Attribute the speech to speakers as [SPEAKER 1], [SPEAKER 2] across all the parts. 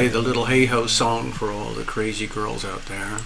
[SPEAKER 1] play the little hey ho song for all the crazy girls out there.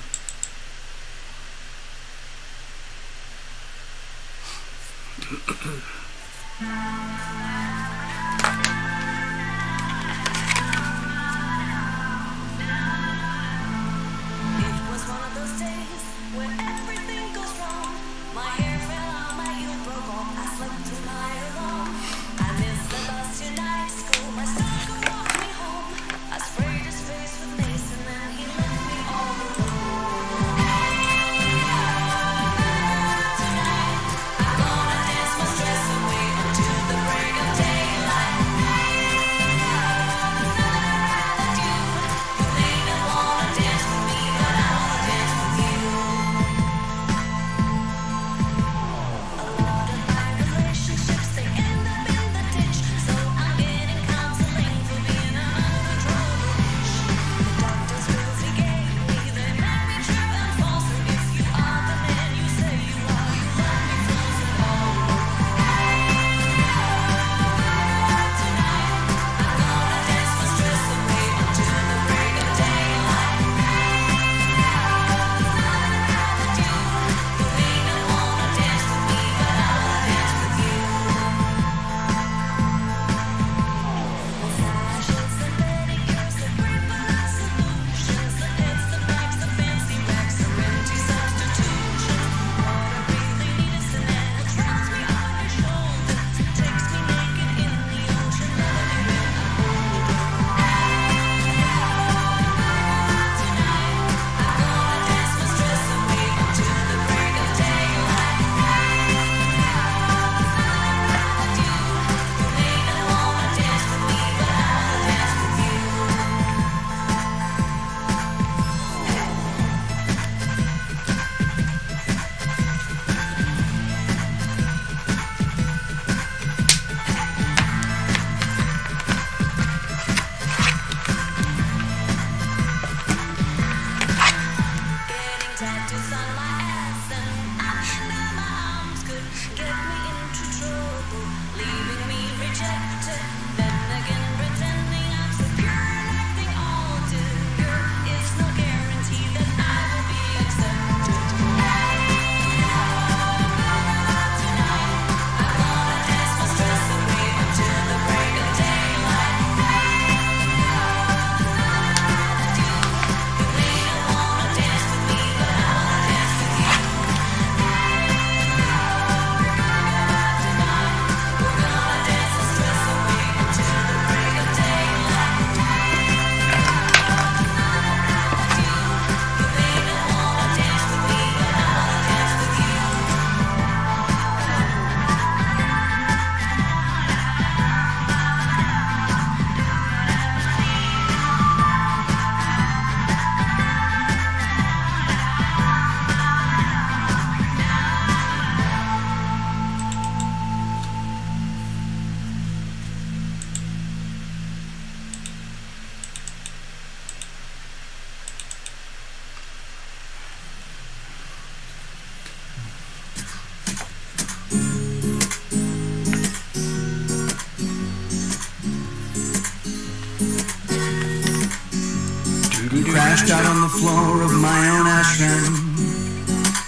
[SPEAKER 2] Crashed out on the floor of my own ashram.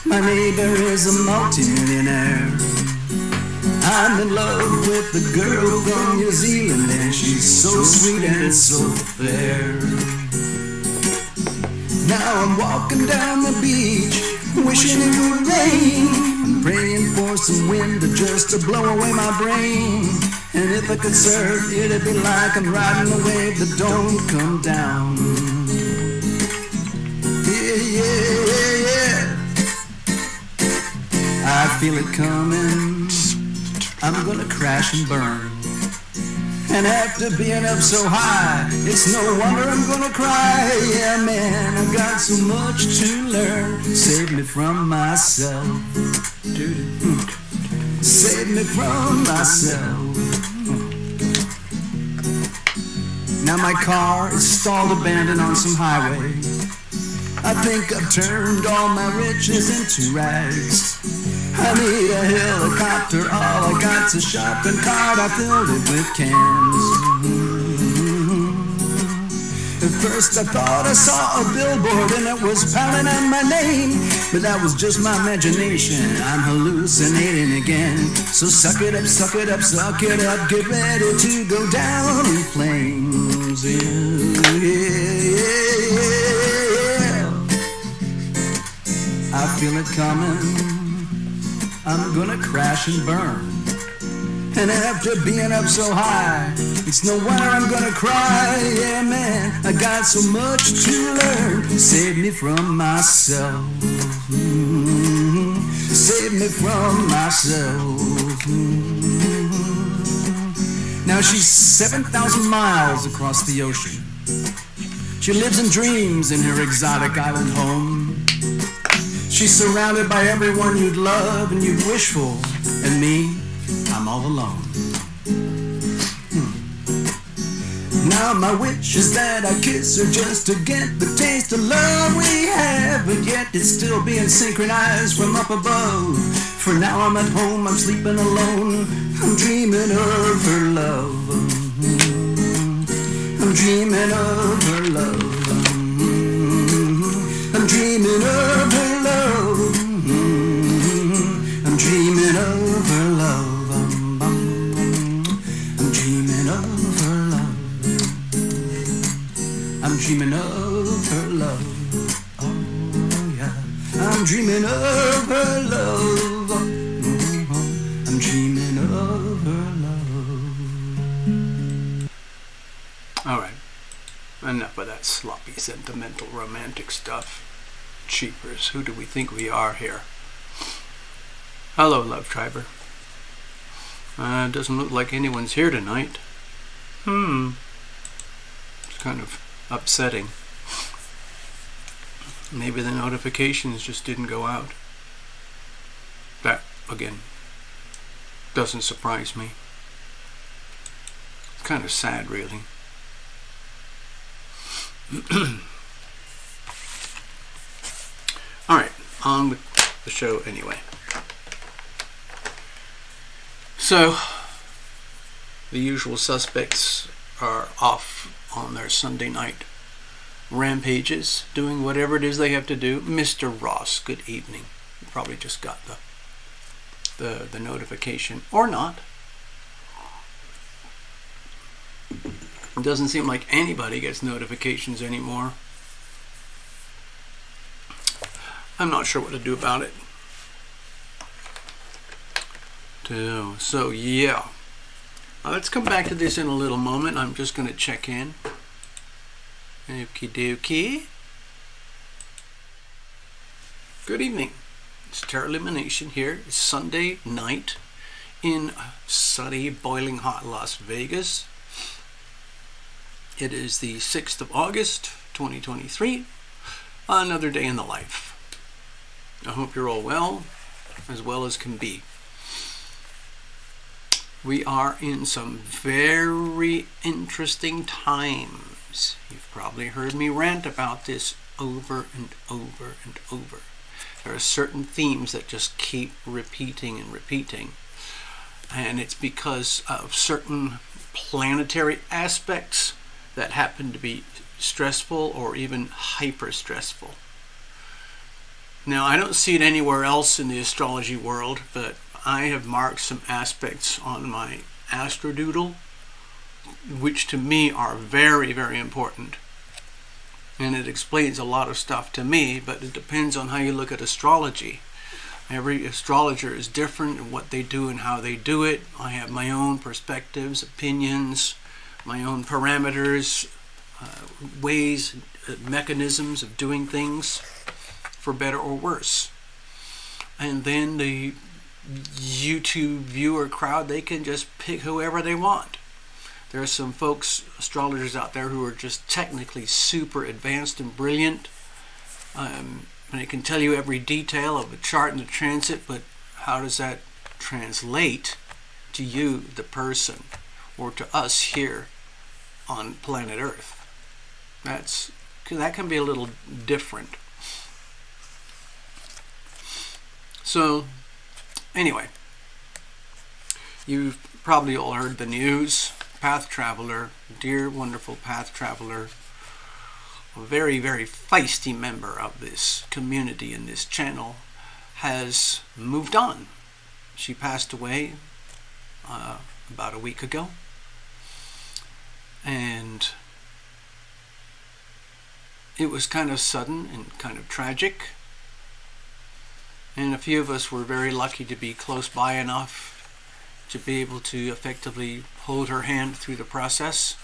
[SPEAKER 2] My neighbor is a multi-millionaire. I'm in love with the girl from New Zealand, and she's so sweet and so fair. Now I'm walking down the beach, wishing it would rain. I'm praying for some wind just to blow away my brain. And if I could surf, it'd be like I'm riding a wave that don't come down. Yeah. I feel it coming. I'm gonna crash and burn. And after being up so high, it's no wonder I'm gonna cry. Yeah, man, I've got so much to learn. Save me from myself. Save me from myself. Now my car is stalled abandoned on some highway. I think I've turned all my riches into rags. I need a helicopter, all I got's a shopping cart. I filled it with cans. At first I thought I saw a billboard and it was pounding out my name, but that was just my imagination. I'm hallucinating again. So suck it up, suck it up, suck it up. Get ready to go down in flames. Yeah, yeah, yeah. I feel it coming. I'm gonna crash and burn. And after being up so high, it's no wonder I'm gonna cry. Yeah, man, I got so much to learn. Save me from myself. Save me from myself. Now she's 7,000 miles across the ocean. She lives in dreams in her exotic island home. She's surrounded by everyone you'd love and you'd wish for. And me, I'm all alone. Now my wish is that I kiss her just to get the taste of love we have, but yet it's still being synchronized from up above. For now I'm at home, I'm sleeping alone. I'm dreaming of her love. I'm dreaming of her love. I'm dreaming of her love. I'm dreaming of her love. I'm dreaming of her love. I'm dreaming of her love. Oh yeah. I'm dreaming of her love. I'm dreaming of her love.
[SPEAKER 1] All right. Enough of that sloppy, sentimental, romantic stuff. Cheapers. Who do we think we are here? Hello, Love Triber. Doesn't look like anyone's here tonight. It's kind of upsetting. Maybe the notifications just didn't go out. That, again, doesn't surprise me. It's kind of sad, really. Alright, on with the show anyway. So, the usual suspects are off on their Sunday night rampages, doing whatever it is they have to do. Mr. Ross, good evening. You probably just got the notification, or not. It doesn't seem like anybody gets notifications anymore. I'm not sure what to do about it. So yeah. Let's come back to this in a little moment. I'm just going to check in. Okie dokie. Good evening. It's TarotLumination here. It's Sunday night in sunny, boiling hot Las Vegas. It is the 6th of August, 2023. Another day in the life. I hope you're all well as can be. We are in some very interesting times. You've probably heard me rant about this over and over and over. There are certain themes that just keep repeating and repeating. And it's because of certain planetary aspects that happen to be stressful or even hyper stressful. Now, I don't see it anywhere else in the astrology world, but I have marked some aspects on my astrodoodle, which to me are very, very important. And it explains a lot of stuff to me, but it depends on how you look at astrology. Every astrologer is different in what they do and how they do it. I have my own perspectives, opinions, my own parameters, ways, mechanisms of doing things, for better or worse. And then the YouTube viewer crowd, they can just pick whoever they want. There are some folks, astrologers out there, who are just technically super advanced and brilliant, and they can tell you every detail of a chart and the transit, but how does that translate to you, the person, or to us here on planet Earth? That can be a little different. So, anyway, you've probably all heard the news. Path Traveler, dear wonderful Path Traveler, a very, very feisty member of this community in this channel, has moved on. She passed away about a week ago. And it was kind of sudden and kind of tragic. And a few of us were very lucky to be close by enough to be able to effectively hold her hand through the process.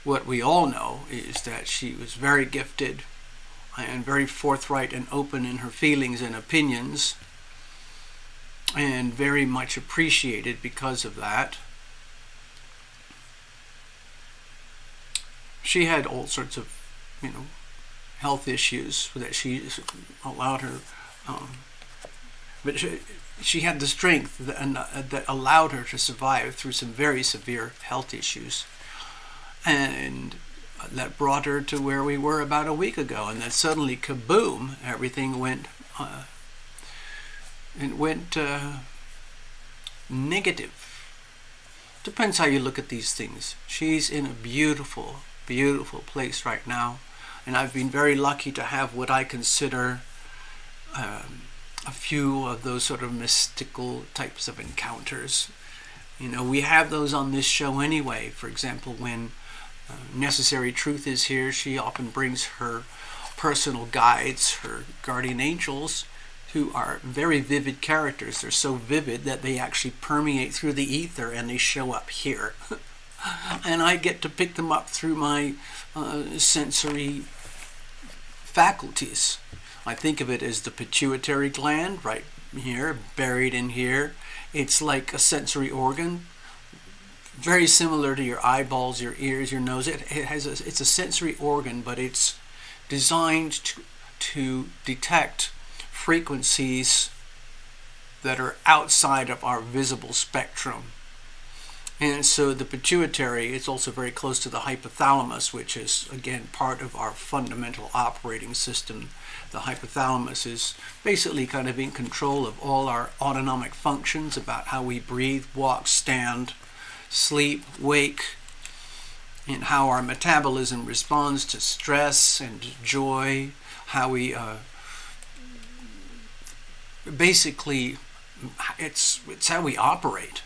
[SPEAKER 1] What we all know is that she was very gifted and very forthright and open in her feelings and opinions, and very much appreciated because of that. She had all sorts of, health issues that she allowed her, but she had the strength that allowed her to survive through some very severe health issues, and that brought her to where we were about a week ago. And then suddenly, kaboom! Everything went negative. Depends how you look at these things. She's in a beautiful, beautiful place right now, and I've been very lucky to have what I consider a few of those sort of mystical types of encounters. We have those on this show anyway. For example, when Necessary Truth is here, she often brings her personal guides, her guardian angels, who are very vivid characters. They're so vivid that they actually permeate through the ether and they show up here. And I get to pick them up through my sensory faculties. I think of it as the pituitary gland right here, buried in here. It's like a sensory organ, very similar to your eyeballs, your ears, your nose. It's a sensory organ, but it's designed to detect frequencies that are outside of our visible spectrum. And so the pituitary is also very close to the hypothalamus, which is, again, part of our fundamental operating system. The hypothalamus is basically kind of in control of all our autonomic functions about how we breathe, walk, stand, sleep, wake, and how our metabolism responds to stress and joy, how we basically, it's how we operate.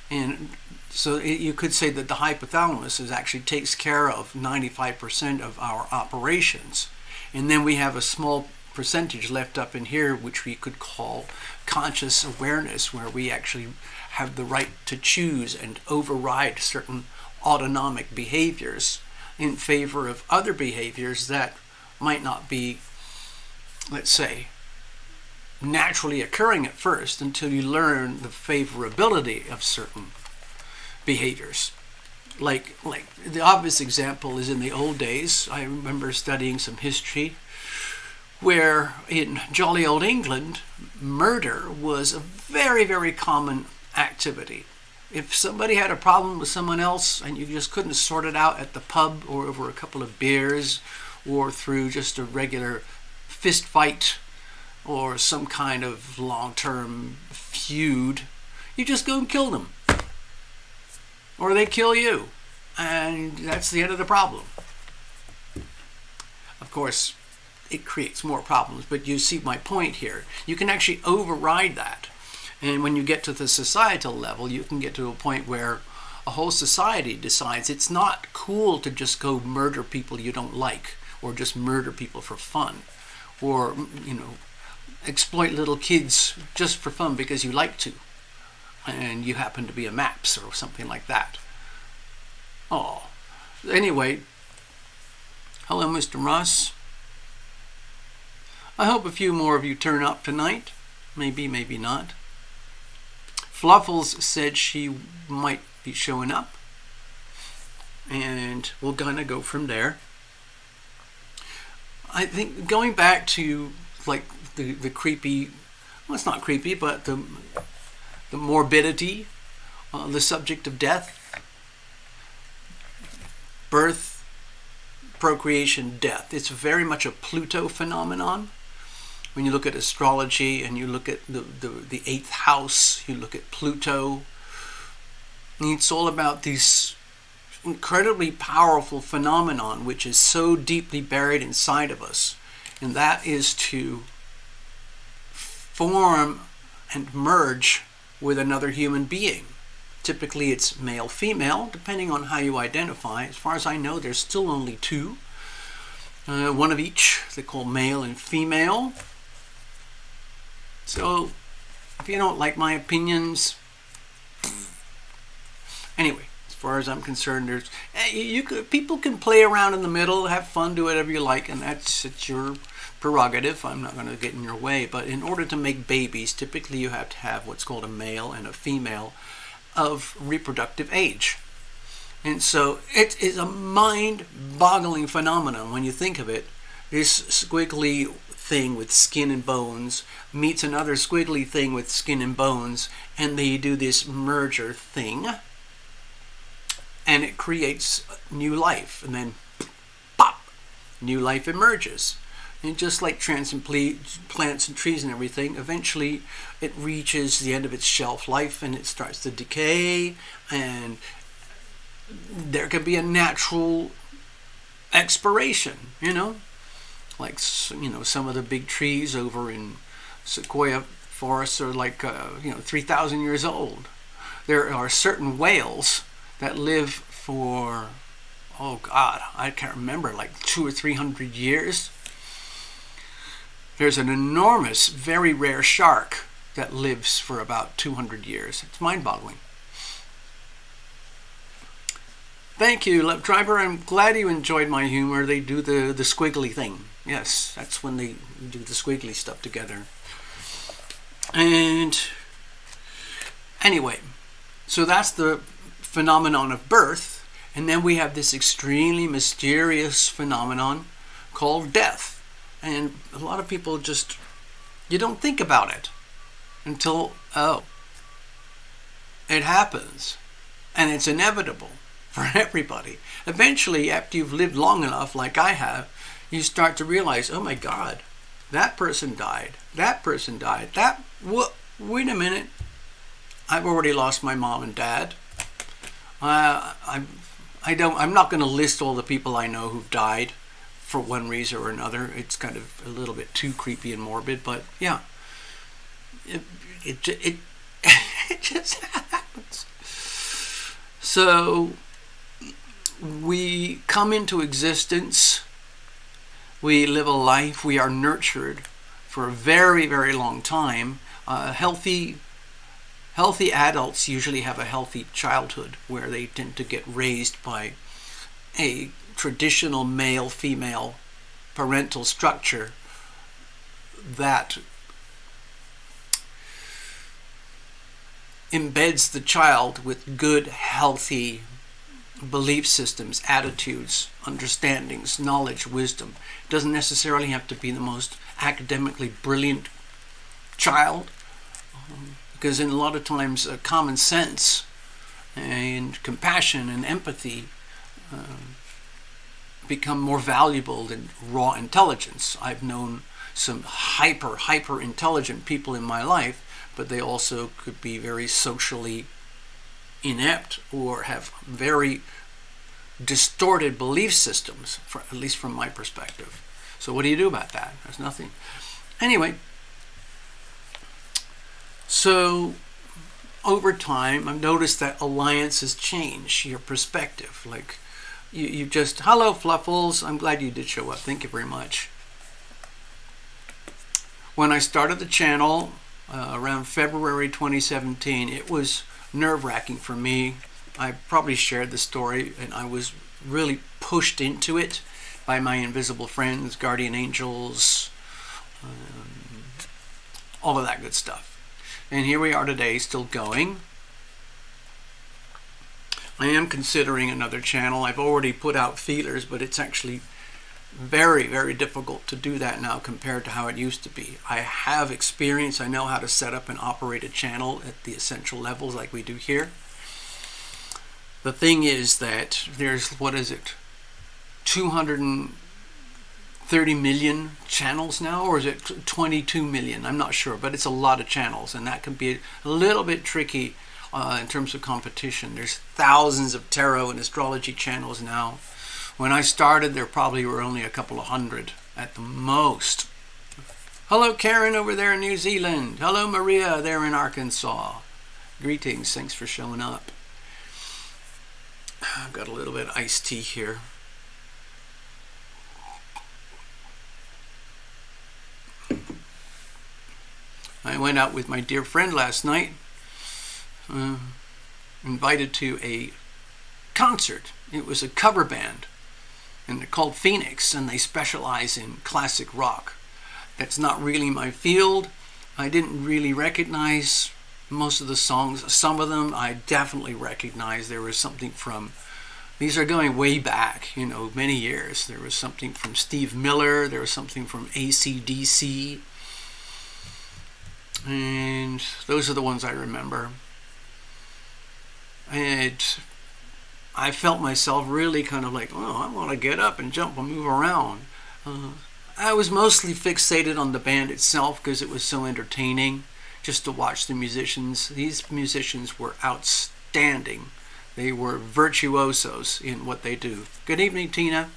[SPEAKER 1] And so you could say that the hypothalamus actually takes care of 95% of our operations. And then we have a small percentage left up in here, which we could call conscious awareness, where we actually have the right to choose and override certain autonomic behaviors in favor of other behaviors that might not be, let's say, naturally occurring at first until you learn the favorability of certain behaviors. Like the obvious example is in the old days. I remember studying some history where in jolly old England, murder was a very, very common activity. If somebody had a problem with someone else and you just couldn't sort it out at the pub or over a couple of beers or through just a regular fist fight or some kind of long-term feud, you just go and kill them. Or they kill you. And that's the end of the problem. Of course, it creates more problems, but you see my point here. You can actually override that. And when you get to the societal level, you can get to a point where a whole society decides it's not cool to just go murder people you don't like, or just murder people for fun, or, exploit little kids just for fun because you like to, and you happen to be a MAPS or something like that. Oh, anyway, hello, Mr. Ross. I hope a few more of you turn up tonight. Maybe, maybe not. Fluffles said she might be showing up, and we're gonna go from there. I think going back to like the creepy, well, it's not creepy, but the morbidity, the subject of death, birth, procreation, death. It's very much a Pluto phenomenon. When you look at astrology and you look at the 8th house, you look at Pluto, and it's all about these incredibly powerful phenomenon which is so deeply buried inside of us, and that is to form and merge with another human being. Typically it's male, female, depending on how you identify. As far as I know, there's still only two. One of each, they call male and female. So, if you don't like my opinions, anyway, as far as I'm concerned, there's people can play around in the middle, have fun, do whatever you like, and it's your prerogative. I'm not going to get in your way. But in order to make babies, typically you have to have what's called a male and a female of reproductive age. And so it is a mind-boggling phenomenon when you think of it. This squiggly thing with skin and bones meets another squiggly thing with skin and bones, and they do this merger thing, and it creates new life, and then pop, new life emerges. And just like plants and trees and everything, eventually it reaches the end of its shelf life and it starts to decay, and there can be a natural expiration, like, some of the big trees over in Sequoia forests are like 3,000 years old. There are certain whales that live for, oh God, I can't remember, like 200 or 300 years. There's an enormous, very rare shark that lives for about 200 years. It's mind-boggling. Thank you, Love Driver. I'm glad you enjoyed my humor. They do the squiggly thing. Yes, that's when they do the squiggly stuff together. And anyway, so that's the phenomenon of birth. And then we have this extremely mysterious phenomenon called death. And a lot of people you don't think about it until, it happens. And it's inevitable for everybody. Eventually, after you've lived long enough, like I have, you start to realize, oh my God, that person died. That person died. Wait a minute. I've already lost my mom and dad. I'm not going to list all the people I know who've died for one reason or another. It's kind of a little bit too creepy and morbid, but yeah, it just happens. So we come into existence, we live a life, we are nurtured for a very, very long time. Healthy adults usually have a healthy childhood where they tend to get raised by a traditional male-female parental structure that embeds the child with good, healthy belief systems, attitudes, understandings, knowledge, wisdom. It doesn't necessarily have to be the most academically brilliant child, because in a lot of times common sense and compassion and empathy become more valuable than raw intelligence. I've known some hyper intelligent people in my life, but they also could be very socially inept or have very distorted belief systems, at least from my perspective. So what do you do about that? There's nothing. Anyway, so over time, I've noticed that alliances change your perspective. Like, you just, hello Fluffles, I'm glad you did show up. Thank you very much. When I started the channel around February 2017, it was nerve-wracking for me. I probably shared the story, and I was really pushed into it by my invisible friends, guardian angels, all of that good stuff. And here we are today, still going. I am considering another channel. I've already put out feelers, but it's actually very, very difficult to do that now compared to how it used to be. I have experience. I know how to set up and operate a channel at the essential levels like we do here. The thing is that there's, 230 million channels now, or is it 22 million? I'm not sure, but it's a lot of channels, and that can be a little bit tricky in terms of competition. There's thousands of tarot and astrology channels now. When I started, there probably were only a couple of hundred at the most. Hello, Karen over there in New Zealand. Hello, Maria there in Arkansas. Greetings. Thanks for showing up. I've got a little bit of iced tea here. I went out with my dear friend last night, invited to a concert. It was a cover band, and they're called Phoenix, and they specialize in classic rock. That's not really my field. I didn't really recognize most of the songs. Some of them I definitely recognized. There was something from, these are going way back, many years. There was something from Steve Miller. There was something from AC/DC. And those are the ones I remember. And I felt myself really kind of like, I want to get up and jump and move around. I was mostly fixated on the band itself because it was so entertaining just to watch the musicians. These musicians were outstanding. They were virtuosos in what they do. Good evening, Tina.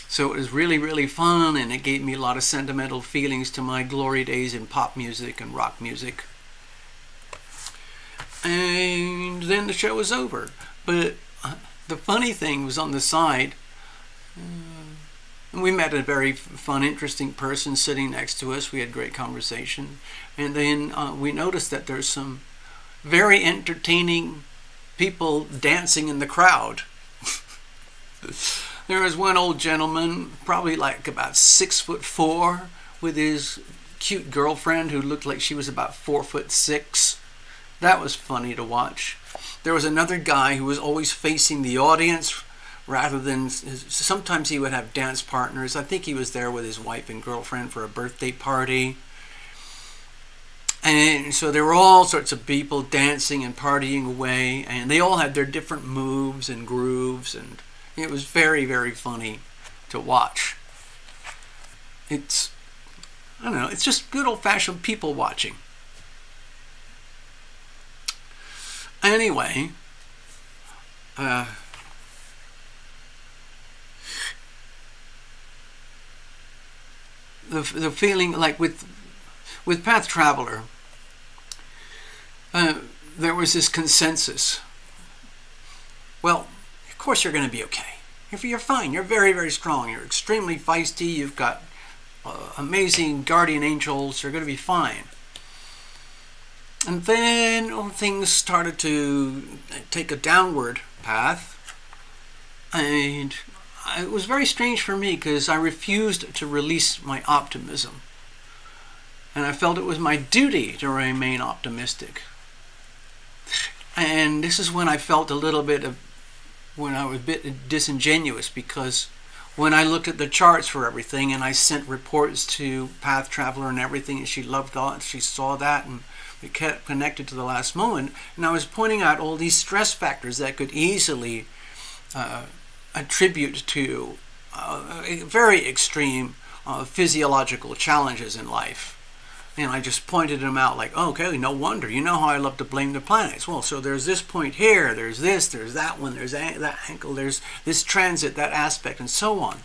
[SPEAKER 1] So it was really, really fun, and it gave me a lot of sentimental feelings to my glory days in pop music and rock music. And then the show was over. But the funny thing was on the side, we met a very fun, interesting person sitting next to us. We had great conversation. And then we noticed that there's some very entertaining people dancing in the crowd. There was one old gentleman, probably like about 6'4", with his cute girlfriend who looked like she was about 4'6". That was funny to watch. There was another guy who was always facing the audience rather than, sometimes he would have dance partners. I think he was there with his wife and girlfriend for a birthday party. And so there were all sorts of people dancing and partying away, and they all had their different moves and grooves, and it was very, very funny to watch. It's just good old-fashioned people watching. Anyway, the feeling like with Path Traveler, there was this consensus. Well, of course you're going to be okay. You're fine. You're very, very strong. You're extremely feisty. You've got amazing guardian angels. You're going to be fine. And then things started to take a downward path. And it was very strange for me because I refused to release my optimism. And I felt it was my duty to remain optimistic. And this is when I felt when I was a bit disingenuous, because when I looked at the charts for everything and I sent reports to Path Traveler and everything, and she loved that, she saw that, and we kept connected to the last moment, and I was pointing out all these stress factors that could easily attribute to very extreme physiological challenges in life. And I just pointed them out like, okay, no wonder. You know how I love to blame the planets. Well, so there's this point here, there's this, there's that one, there's that angle, there's this transit, that aspect, and so on.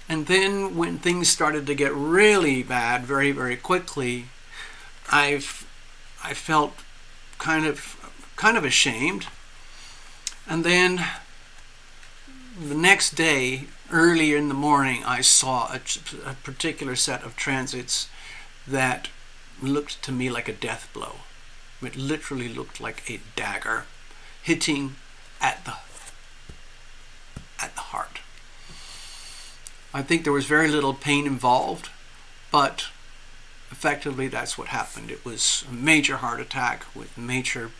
[SPEAKER 1] And then when things started to get really bad very, very quickly, I felt kind of ashamed. And then the next day, early in the morning, I saw a particular set of transits that looked to me like a death blow. It literally looked like a dagger hitting at the heart. I think there was very little pain involved, but effectively that's what happened. It was a major heart attack with major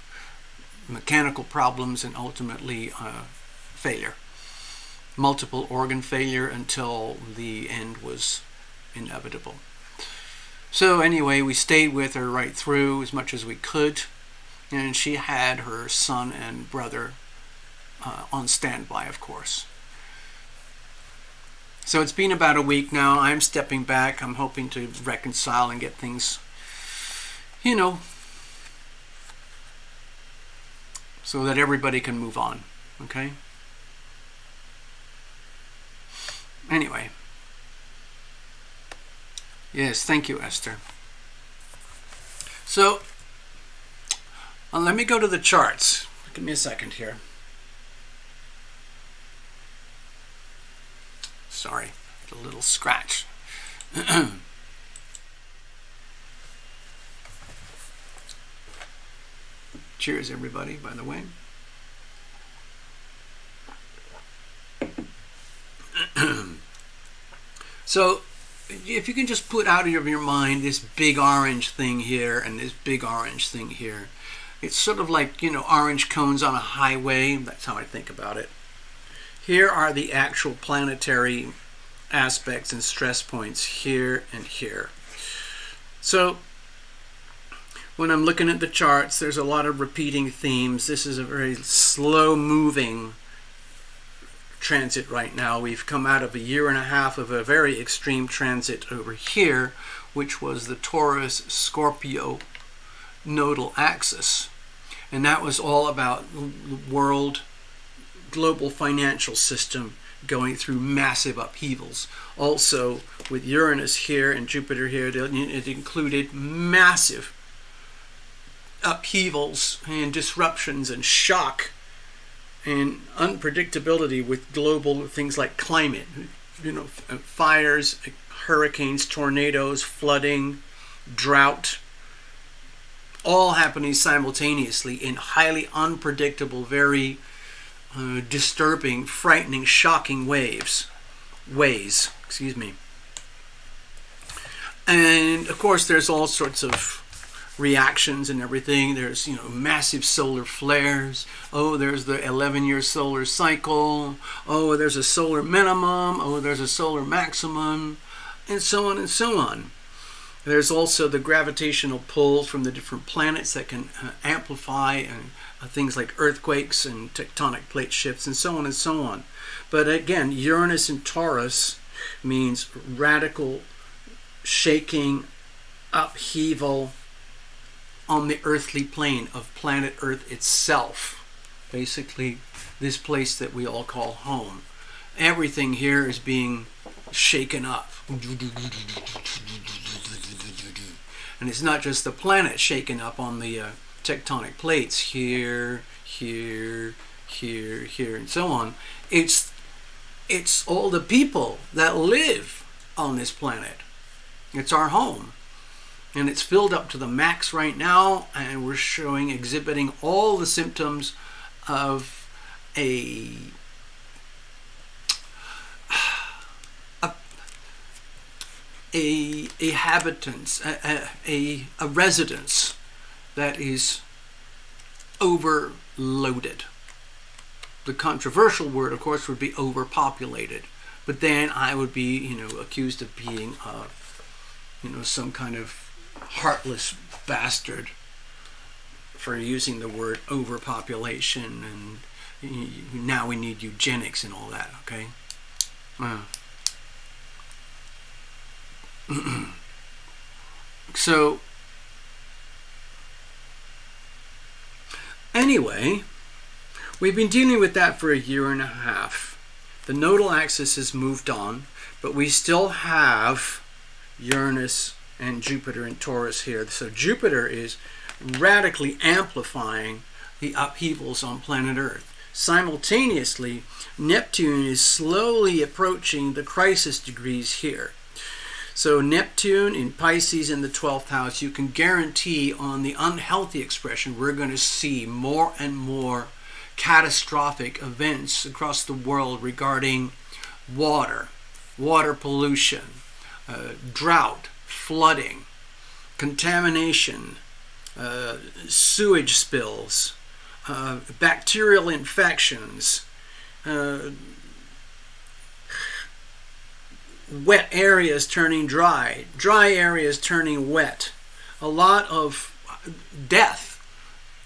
[SPEAKER 1] mechanical problems and ultimately failure. Multiple organ failure until the end was inevitable. So anyway, we stayed with her right through as much as we could, and she had her son and brother on standby, of course. So it's been about a week now. I'm stepping back. I'm hoping to reconcile and get things, so that everybody can move on. Okay? Anyway. Yes, thank you, Esther. So, let me go to the charts. Give me a second here. Sorry, a little scratch. Cheers, everybody, by the way. So, if you can just put out of your mind this big orange thing here and this big orange thing here. It's sort of like, orange cones on a highway. That's how I think about it. Here are the actual planetary aspects and stress points here and here. So, when I'm looking at the charts, there's a lot of repeating themes. This is a very slow-moving transit right now. We've come out of a year and a half of a very extreme transit over here, which was the Taurus-Scorpio nodal axis. And that was all about the global financial system going through massive upheavals. Also, with Uranus here and Jupiter here, it included massive upheavals and disruptions and shock and unpredictability with global things like climate, fires, hurricanes, tornadoes, flooding, drought, all happening simultaneously in highly unpredictable, very disturbing, frightening, shocking ways. And of course, there's all sorts of reactions and everything. There's massive solar flares. Oh, there's the 11-year solar cycle. Oh, there's a solar minimum. Oh, there's a solar maximum, and so on and so on. There's also the gravitational pulls from the different planets that can amplify things like earthquakes and tectonic plate shifts and so on and so on. But again, Uranus in Taurus means radical shaking, upheaval on the earthly plane of planet Earth itself. Basically, this place that we all call home. Everything here is being shaken up. And it's not just the planet shaken up on the tectonic plates here, here, here, here, and so on. It's all the people that live on this planet. It's our home. And it's filled up to the max right now, and we're exhibiting all the symptoms of a residence that is overloaded. The controversial word, of course, would be overpopulated. But then I would be, accused of being, some kind of heartless bastard for using the word overpopulation, and now we need eugenics and all that, okay? So, anyway, we've been dealing with that for a year and a half. The nodal axis has moved on, but we still have Uranus and Jupiter in Taurus here. So Jupiter is radically amplifying the upheavals on planet Earth. Simultaneously, Neptune is slowly approaching the crisis degrees here. So Neptune in Pisces in the 12th house, you can guarantee on the unhealthy expression, we're going to see more and more catastrophic events across the world regarding water pollution, drought, flooding, contamination, sewage spills, bacterial infections, wet areas turning dry, dry areas turning wet, a lot of death.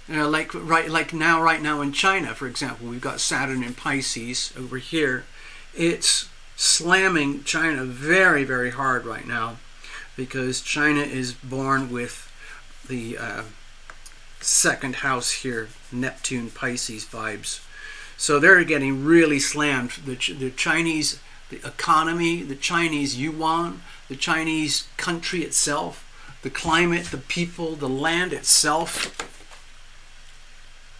[SPEAKER 1] Right now in China, for example, we've got Saturn in Pisces over here. It's slamming China very, very hard right now because China is born with the second house here, Neptune, Pisces vibes. So they're getting really slammed. The Chinese, the economy, the Chinese yuan, the Chinese country itself, the climate, the people, the land itself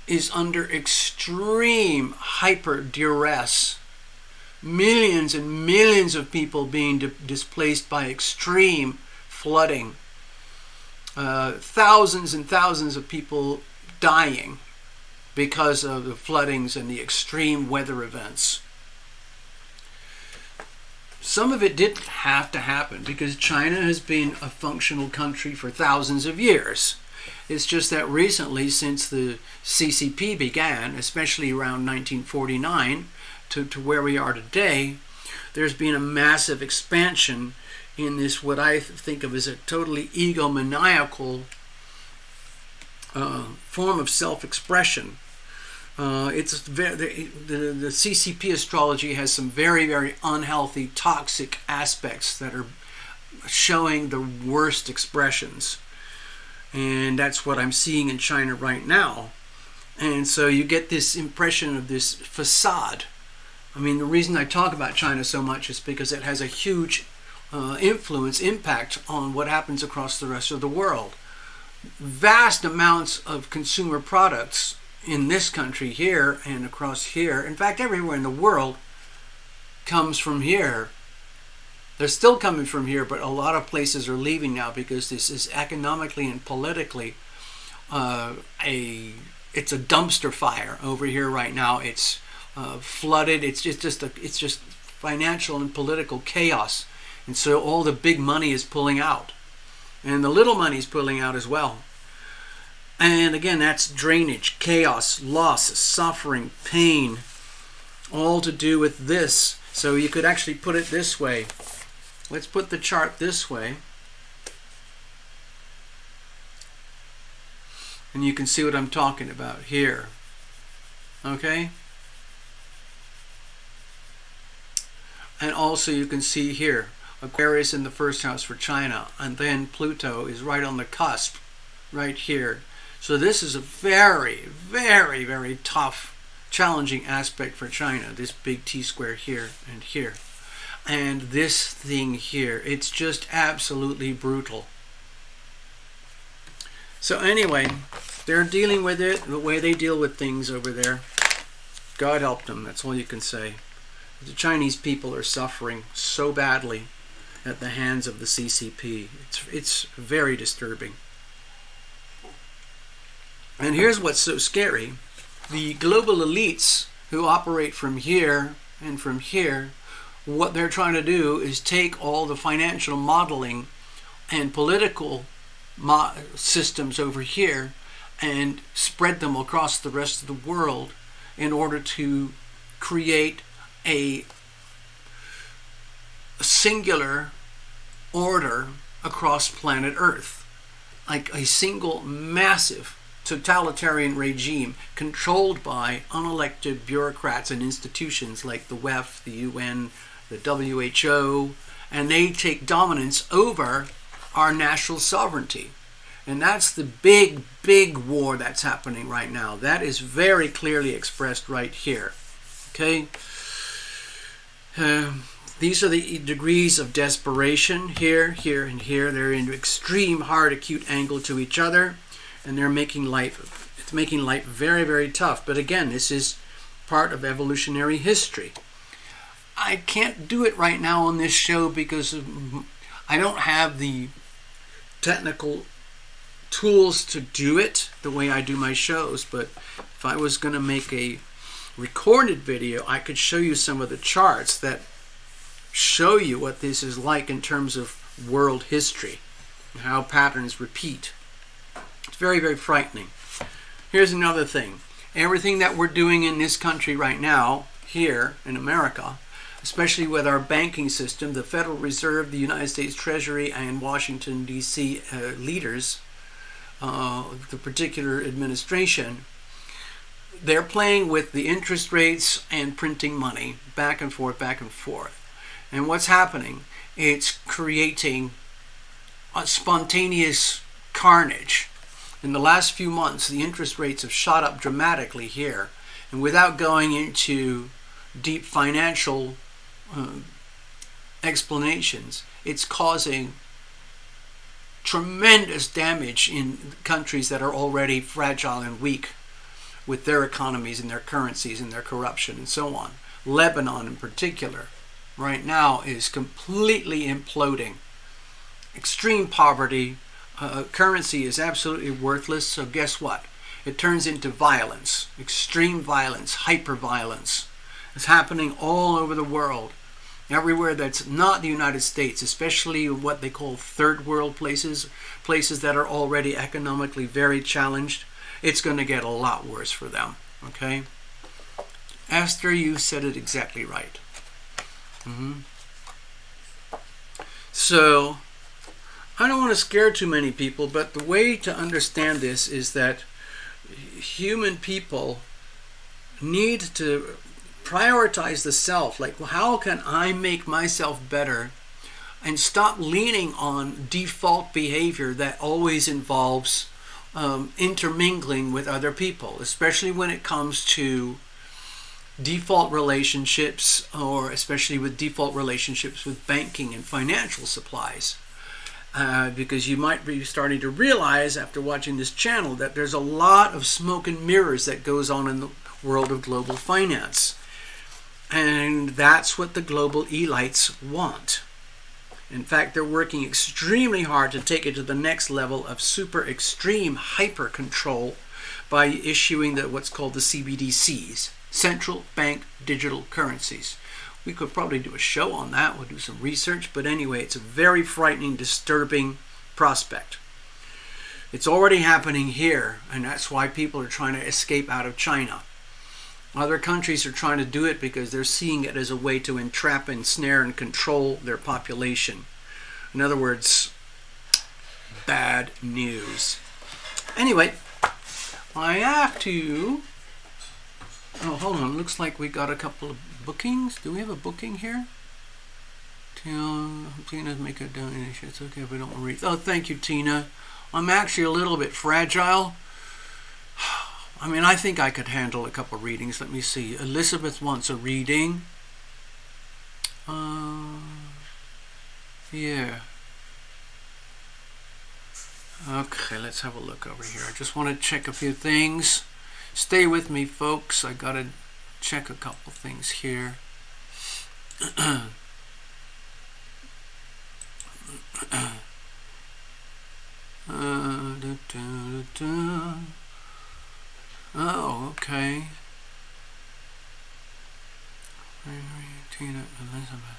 [SPEAKER 1] is under extreme hyper duress. Millions and millions of people being displaced by extreme flooding. Thousands and thousands of people dying because of the floodings and the extreme weather events. Some of it didn't have to happen because China has been a functional country for thousands of years. It's just that recently, since the CCP began, especially around 1949 to where we are today, there's been a massive expansion in this, what I think of as a totally egomaniacal form of self-expression. The CCP astrology has some very, very unhealthy, toxic aspects that are showing the worst expressions. And that's what I'm seeing in China right now. And so you get this impression of this facade. I mean, the reason I talk about China so much is because it has a huge impact on what happens across the rest of the world. Vast amounts of consumer products in this country here and across here, in fact everywhere in the world, comes from here. They're still coming from here, but a lot of places are leaving now because this is economically and politically it's a dumpster fire over here right now. It's flooded. It's just financial and political chaos, and so all the big money is pulling out, and the little money is pulling out as well. And again, that's drainage, chaos, loss, suffering, pain, all to do with this. So you could actually put it this way. Let's put the chart this way. And you can see what I'm talking about here. Okay? And also you can see here, Aquarius in the first house for China, and then Pluto is right on the cusp, right here. So this is a very, very, very tough, challenging aspect for China, this big T-square here and here. And this thing here, it's just absolutely brutal. So anyway, they're dealing with it the way they deal with things over there. God help them, that's all you can say. The Chinese people are suffering so badly at the hands of the CCP. It's very disturbing. And here's what's so scary. The global elites who operate from here and from here, what they're trying to do is take all the financial modeling and political systems over here and spread them across the rest of the world in order to create a singular order across planet Earth, like a single massive totalitarian regime controlled by unelected bureaucrats and institutions like the WEF, the UN, the WHO, and they take dominance over our national sovereignty. And that's the big, big war that's happening right now. That is very clearly expressed right here. Okay? These are the degrees of desperation here, here, and here. They're in extreme, hard, acute angle to each other, and they're making life, it's making life very, very tough. But again, this is part of evolutionary history. I can't do it right now on this show because I don't have the technical tools to do it the way I do my shows. But if I was going to make a recorded video, I could show you some of the charts that show you what this is like in terms of world history and how patterns repeat. It's very, very frightening. Here's another thing. Everything that we're doing in this country right now, here in America, especially with our banking system, the Federal Reserve, the United States Treasury, and Washington, D.C. Leaders, the particular administration, they're playing with the interest rates and printing money back and forth, back and forth. And what's happening? It's creating a spontaneous carnage. In the last few months, the interest rates have shot up dramatically here. And without going into deep financial explanations, it's causing tremendous damage in countries that are already fragile and weak with their economies and their currencies and their corruption and so on. Lebanon in particular right now is completely imploding. Extreme poverty, currency is absolutely worthless, so guess what? It turns into violence, extreme violence, hyper-violence. It's happening all over the world. Everywhere that's not the United States, especially what they call third world places, places that are already economically very challenged, it's going to get a lot worse for them, okay? Esther, you said it exactly right. So, I don't want to scare too many people, but the way to understand this is that human people need to prioritize the self. Like, well, how can I make myself better, and stop leaning on default behavior that always involves intermingling with other people, especially when it comes to default relationships, or especially with default relationships with banking and financial supplies. Because you might be starting to realize after watching this channel that there's a lot of smoke and mirrors that goes on in the world of global finance. And that's what the global elites want. In fact, they're working extremely hard to take it to the next level of super extreme hyper control by issuing what's called the CBDCs, central bank digital currencies. We could probably do a show on that. We'll do some research. But anyway, it's a very frightening, disturbing prospect. It's already happening here, and that's why people are trying to escape out of China. Other countries are trying to do it because they're seeing it as a way to entrap, ensnare, and control their population. In other words, bad news. Anyway, I have to... Oh, hold on. Looks like we got a couple of bookings. Do we have a booking here? Tina's make a donation. It's okay if we don't read. Oh, thank you, Tina. I'm actually a little bit fragile. I mean, I think I could handle a couple readings. Let me see. Elizabeth wants a reading. Yeah. Okay, let's have a look over here. I just want to check a few things. Stay with me, folks. I got to check a couple things here. Oh, okay. Tina, Elizabeth.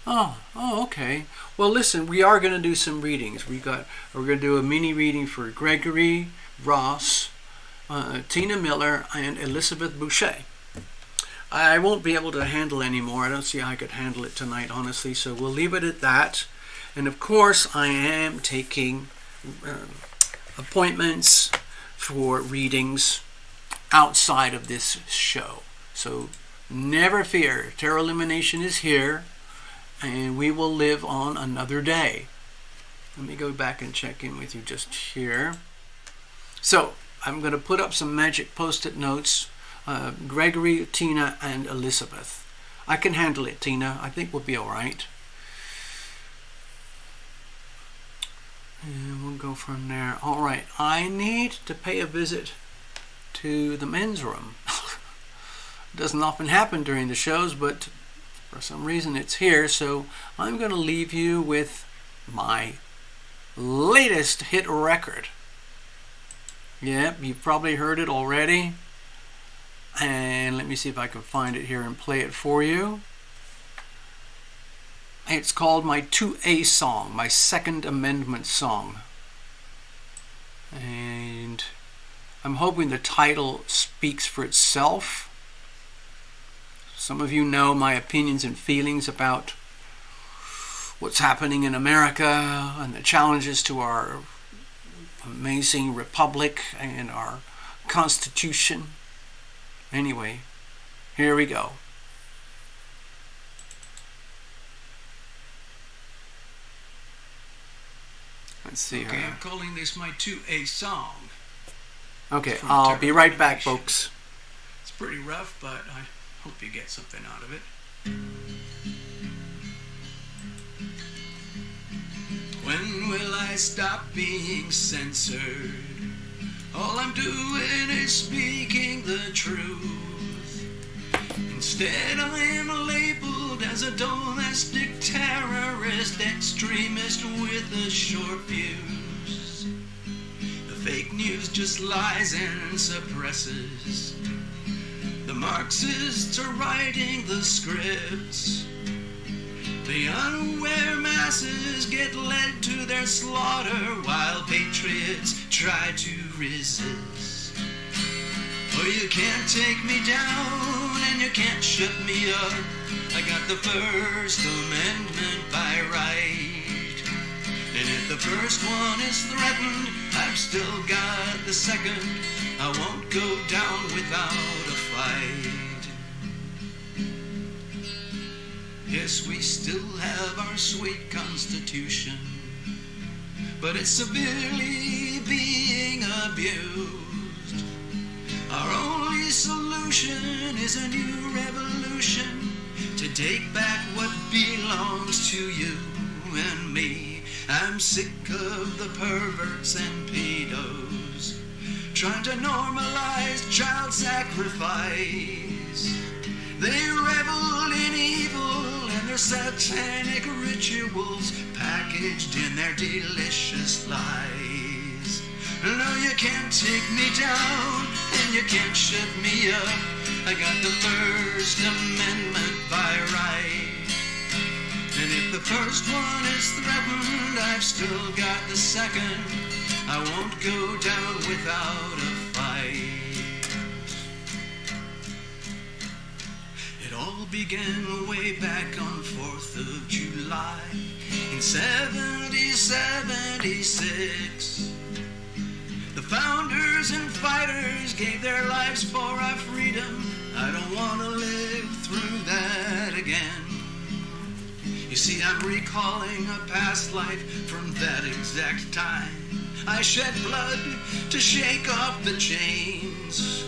[SPEAKER 1] Oh, okay. Well, listen, we are going to do some readings. We're going to do a mini reading for Gregory Ross, Tina Miller, and Elizabeth Boucher. I won't be able to handle anymore. I don't see how I could handle it tonight, honestly, so we'll leave it at that. And of course, I am taking appointments for readings outside of this show. So never fear, TarotLumination is here, and we will live on another day. Let me go back and check in with you just here. So I'm going to put up some magic post-it notes. Gregory, Tina, and Elizabeth. I can handle it, Tina. I think we'll be all right. And we'll go from there. All right. I need to pay a visit to the men's room. It doesn't often happen during the shows, but for some reason it's here. So I'm going to leave you with my latest hit record. Yep, you've probably heard it already. And let me see if I can find it here and play it for you. It's called my 2A song, my Second Amendment song. And I'm hoping the title speaks for itself. Some of you know my opinions and feelings about what's happening in America and the challenges to our amazing republic and our Constitution. Anyway, here we go. Let's see
[SPEAKER 2] Okay,
[SPEAKER 1] her.
[SPEAKER 2] I'm calling this my 2A song.
[SPEAKER 1] Okay, I'll be right back, folks.
[SPEAKER 2] It's pretty rough, but I hope you get something out of it. When will I stop being censored? All I'm doing is speaking the truth. Instead I am labeled as a domestic terrorist extremist with a short fuse. The fake news just lies and suppresses. The Marxists are writing the scripts. The unaware masses get led to their slaughter while patriots try to resist. Oh, you can't take me down and you can't shut me up. I got the First Amendment by right. And if the first one is threatened, I've still got the second. I won't go down without a fight. Yes, we still have our sweet Constitution, but it's severely being abused. Our only solution is a new revolution to take back what belongs to you and me. I'm sick of the perverts and pedos trying to normalize child sacrifice. They revel in evil and their satanic rituals packaged in their delicious lies. No, you can't take me down and you can't shut me up. I got the First Amendment by right. And if the first one is threatened, I've still got the second. I won't go down without a fight. It all began way back on 4th of July in 1776. The founders and fighters gave their lives for our freedom. I don't want to live through that again. You see, I'm recalling a past life from that exact time. I shed blood to shake off the chains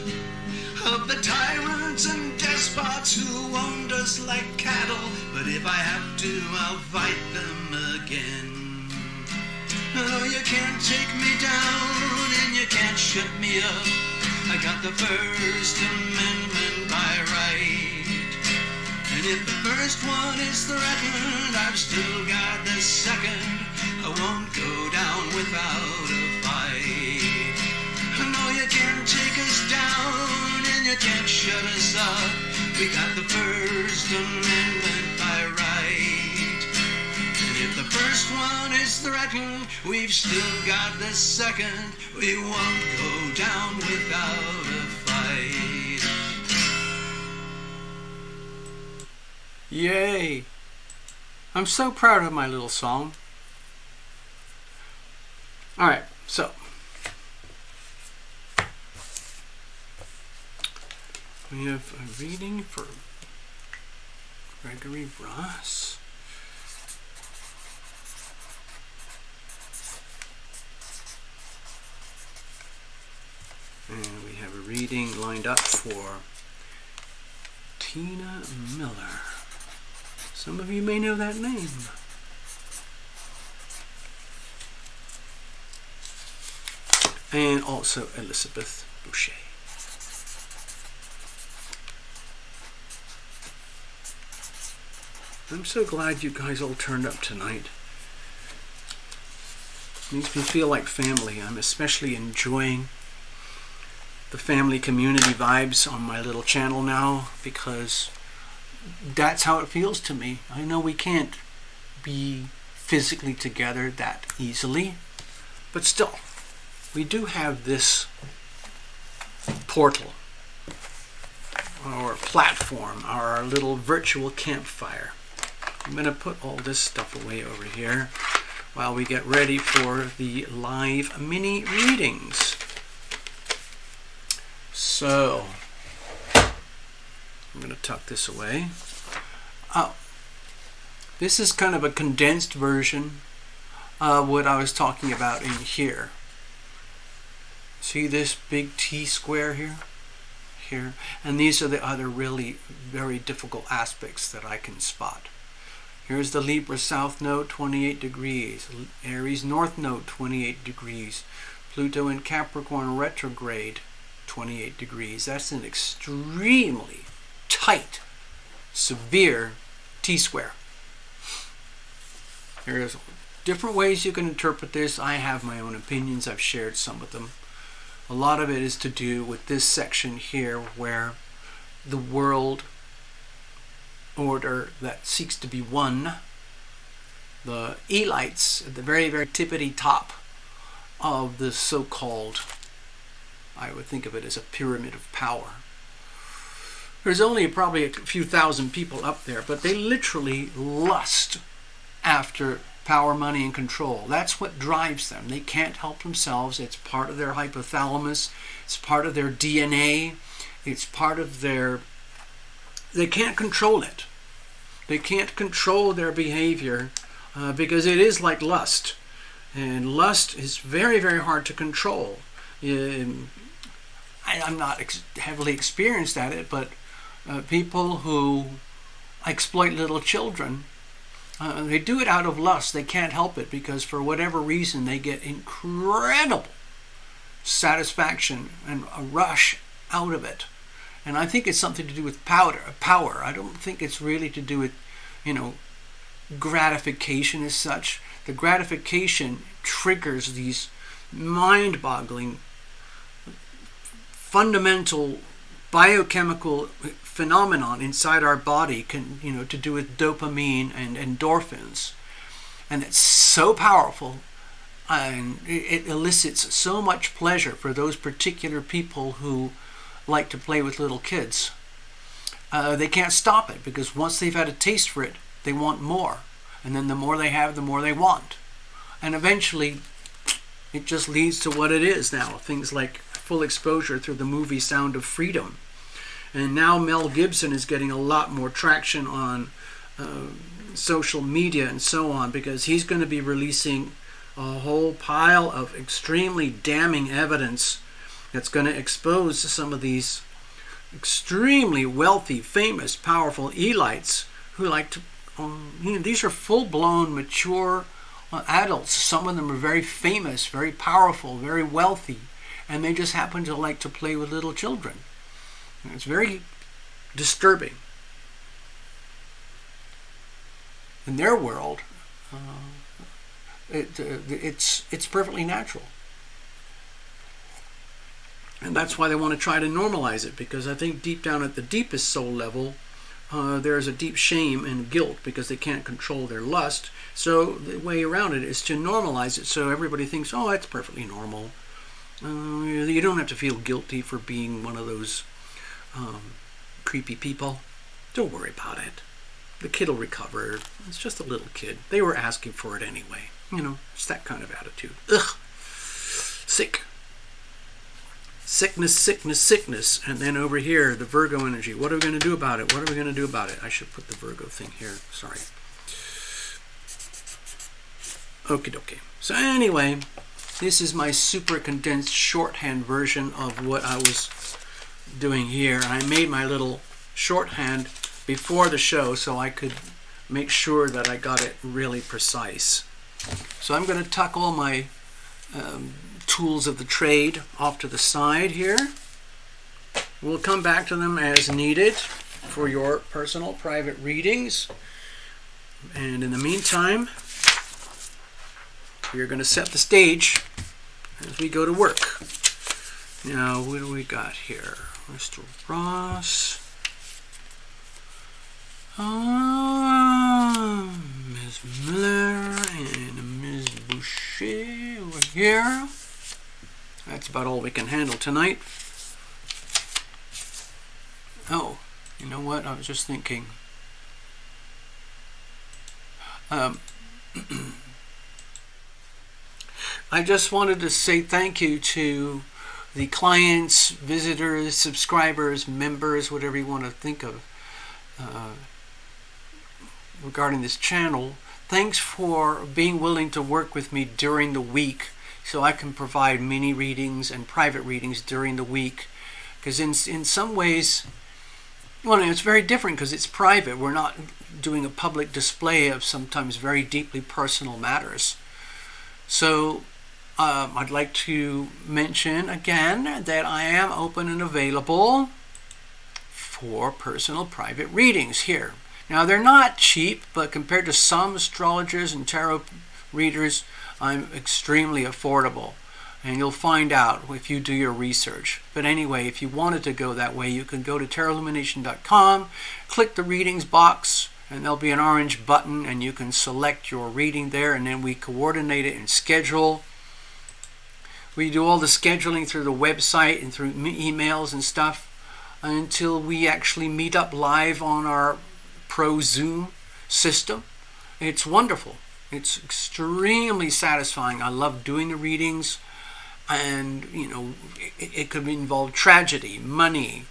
[SPEAKER 2] of the tyrants and despots who owned us like cattle. But if I have to, I'll fight them again. No, you can't take me down and you can't shut me up. I got the First Amendment by right. And if the first one is threatened, I've still got the second. I won't go down without a fight. No, you can't take us down and you can't shut us up. We got the First Amendment by right. And if the first one is threatened, we've still got the second. We won't go down without a fight.
[SPEAKER 1] Yay! I'm so proud of my little song. Alright, so we have a reading for Gregory Ross. And we have a reading lined up for Tina Miller. Some of you may know that name. And also Elizabeth Boucher. I'm so glad you guys all turned up tonight. It makes me feel like family. I'm especially enjoying the family community vibes on my little channel now because that's how it feels to me. I know we can't be physically together that easily, but still, we do have this portal, our platform, our little virtual campfire. I'm going to put all this stuff away over here while we get ready for the live mini readings. So, I'm going to tuck this away. Oh, this is kind of a condensed version what I was talking about in here. See this big T square here? Here. And these are the other really very difficult aspects that I can spot. Here's the Libra South Node, 28 degrees. Aries North Node, 28 degrees. Pluto in Capricorn retrograde, 28 degrees. That's an extremely tight, severe T-square. There's different ways you can interpret this. I have my own opinions. I've shared some of them. A lot of it is to do with this section here where the world order that seeks to be one, the elites at the very, very tippity top of the so-called, I would think of it as a pyramid of power. There's only probably a few thousand people up there, but they literally lust after power, money, and control. That's what drives them. They can't help themselves. It's part of their hypothalamus. It's part of their DNA. It's part of their... They can't control it. They can't control their behavior because it is like lust. And lust is very, very hard to control. I'm not heavily experienced at it, but people who exploit little children, they do it out of lust. They can't help it because for whatever reason they get incredible satisfaction and a rush out of it. And I think it's something to do with power. I don't think it's really to do with, gratification as such. The gratification triggers these mind-boggling, fundamental biochemical phenomenon inside our body, to do with dopamine and endorphins. And it's so powerful, and it elicits so much pleasure for those particular people who like to play with little kids. They can't stop it because once they've had a taste for it, they want more. And then the more they have, the more they want. And eventually, it just leads to what it is now. Things like full exposure through the movie Sound of Freedom. And now Mel Gibson is getting a lot more traction on social media and so on because he's going to be releasing a whole pile of extremely damning evidence that's going to expose some of these extremely wealthy, famous, powerful elites who like to, these are full-blown, mature adults. Some of them are very famous, very powerful, very wealthy, and they just happen to like to play with little children. And it's very disturbing. In their world, it's perfectly natural. And that's why they want to try to normalize it, because I think deep down at the deepest soul level, there's a deep shame and guilt because they can't control their lust. So the way around it is to normalize it so everybody thinks, oh, it's perfectly normal. You don't have to feel guilty for being one of those creepy people. Don't worry about it. The kid will recover. It's just a little kid. They were asking for it anyway. It's that kind of attitude. Ugh. Sick. Sickness, sickness, sickness. And then over here, the Virgo energy. What are we going to do about it? What are we going to do about it? I should put the Virgo thing here. Sorry. Okie dokie. So anyway, this is my super condensed shorthand version of what I was doing here. I made my little shorthand before the show so I could make sure that I got it really precise. So I'm going to tuck all my tools of the trade off to the side here. We'll come back to them as needed for your personal private readings. And in the meantime, we're going to set the stage as we go to work. Now, what do we got here? Mr. Ross. Ms. Miller and Ms. Boucher over here. That's about all we can handle tonight. Oh, you know what? I was just thinking. I just wanted to say thank you to the clients, visitors, subscribers, members, whatever you want to think of regarding this channel thanks for being willing to work with me during the week so I can provide mini readings and private readings during the week. Because in some ways, well, it's very different because it's private. We're not doing a public display of sometimes very deeply personal matters. So I'd like to mention again that I am open and available for personal private readings here. Now, they're not cheap, but compared to some astrologers and tarot readers, I'm extremely affordable. And you'll find out if you do your research. But anyway, if you wanted to go that way, you can go to TarotLumination.com, click the readings box, and there'll be an orange button, and you can select your reading there, and then we coordinate it and schedule. We do all the scheduling through the website and through emails and stuff until we actually meet up live on our Pro Zoom system. It's wonderful. It's extremely satisfying. I love doing the readings. And, you know, it could involve tragedy, money,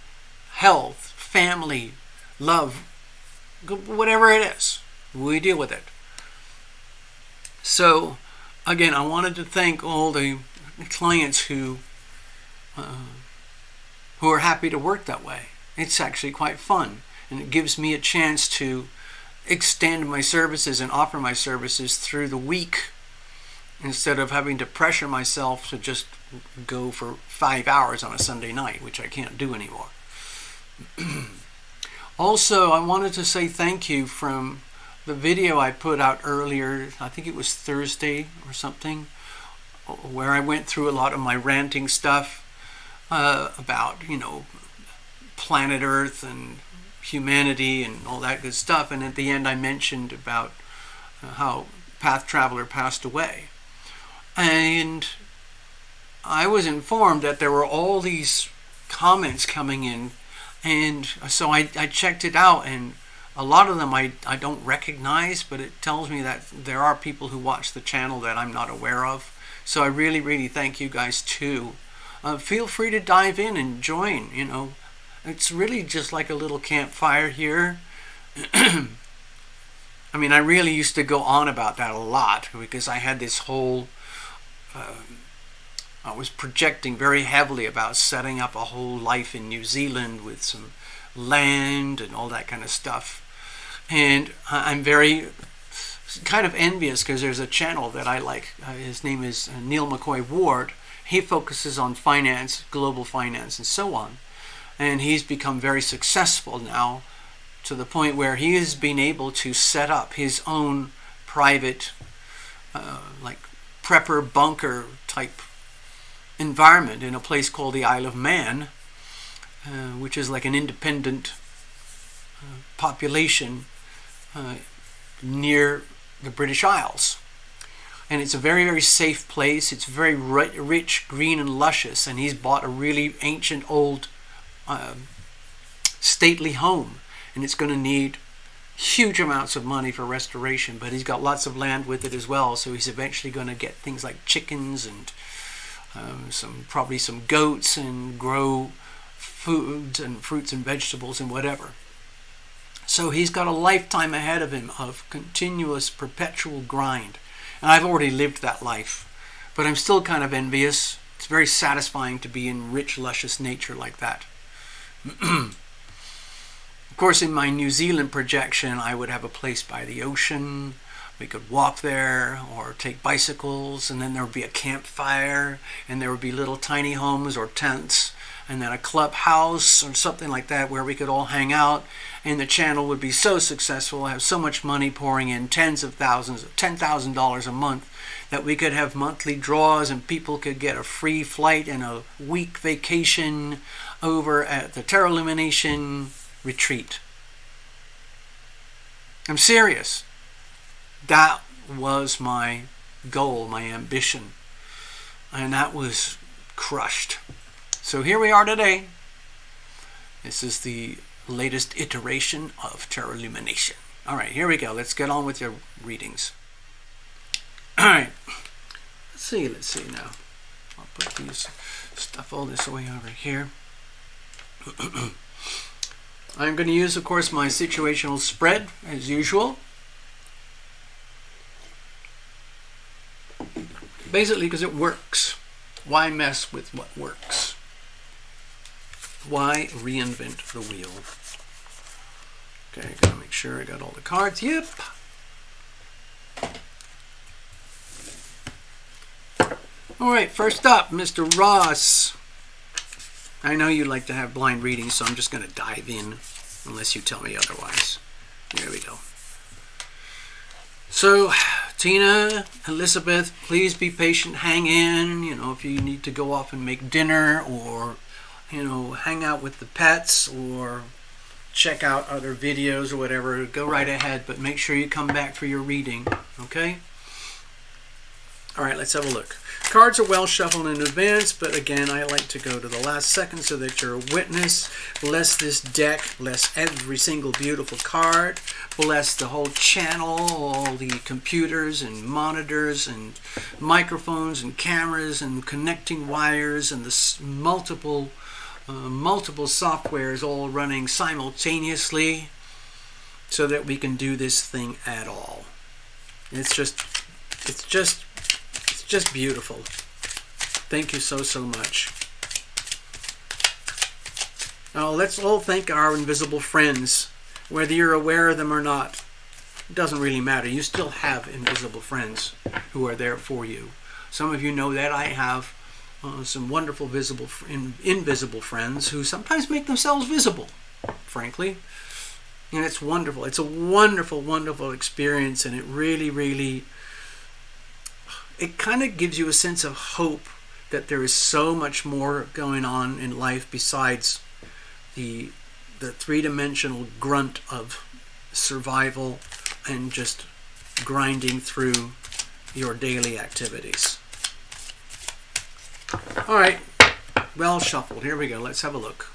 [SPEAKER 1] health, family, love, whatever it is. We deal with it. So, again, I wanted to thank all the clients who are happy to work that way. It's actually quite fun. And it gives me a chance to extend my services and offer my services through the week, instead of having to pressure myself to just go for 5 hours on a Sunday night, which I can't do anymore. Also, I wanted to say thank you from the video I put out earlier, I think it was Thursday or something, where I went through a lot of my ranting stuff about, you know, planet Earth and humanity and all that good stuff. And at the end I mentioned about how Path Traveler passed away. And I was informed that there were all these comments coming in, and so I checked it out, and a lot of them I don't recognize, but it tells me that there are people who watch the channel that I'm not aware of. So I really, really thank you guys too. Feel free to dive in and join, you know. It's really just like a little campfire here. I mean, I really used to go on about that a lot because I had this whole I was projecting very heavily about setting up a whole life in New Zealand with some land and all that kind of stuff. And I'm very kind of envious because there's a channel that I like. His name is Neil McCoy Ward. He focuses on finance, global finance, and so on. And he's become very successful now to the point where he has been able to set up his own private like prepper bunker type environment in a place called the Isle of Man, which is like an independent population near the British Isles. And it's a very, very safe place. It's very rich, green, and luscious. And he's bought a really ancient, old, stately home. And it's going to need huge amounts of money for restoration, but he's got lots of land with it as well, so he's eventually going to get things like chickens and probably some goats, and grow foods and fruits and vegetables and whatever. So he's got a lifetime ahead of him of continuous, perpetual grind, and I've already lived that life, but I'm still kind of envious. It's very satisfying to be in rich, luscious nature like that. Of course, in my New Zealand projection, I would have a place by the ocean. We could walk there or take bicycles, and then there would be a campfire, and there would be little tiny homes or tents, and then a clubhouse or something like that where we could all hang out, and the channel would be so successful, have so much money pouring in, tens of thousands, $10,000 a month, that we could have monthly draws and people could get a free flight and a week vacation over at the TarotLumination retreat. I'm serious. That was my goal, my ambition, and that was crushed. So here we are today. This is the latest iteration of TarotLumination. All right, here we go. Let's get on with your readings. All right. Let's see now. I'll put these stuff all this way over here. I'm going to use, of course, my situational spread as usual. Basically because it works. Why mess with what works? Why reinvent the wheel? Okay, gotta make sure I got all the cards. Yep. All right, first up, Mr. Ross. I know you like to have blind readings, so I'm just going to dive in unless you tell me otherwise. There we go. So, Tina, Elizabeth, please be patient, hang in. You know, if you need to go off and make dinner or, you know, hang out with the pets or check out other videos or whatever, go right ahead, but make sure you come back for your reading, okay? All right, let's have a look. Cards are well shuffled in advance, but again, I like to go to the last second so that you're a witness. Bless this deck, bless every single beautiful card, bless the whole channel, all the computers and monitors and microphones and cameras and connecting wires and the multiple softwares all running simultaneously so that we can do this thing at all. It's just beautiful. Thank you so much. Now let's all thank our invisible friends. Whether you're aware of them or not, it doesn't really matter. You still have invisible friends who are there for you. Some of you know that I have some wonderful invisible friends who sometimes make themselves visible, frankly. And it's wonderful. It's a wonderful experience, and it really it kind of gives you a sense of hope that there is so much more going on in life besides the three-dimensional grunt of survival and just grinding through your daily activities. All right, well shuffled. Here we go. Let's have a look.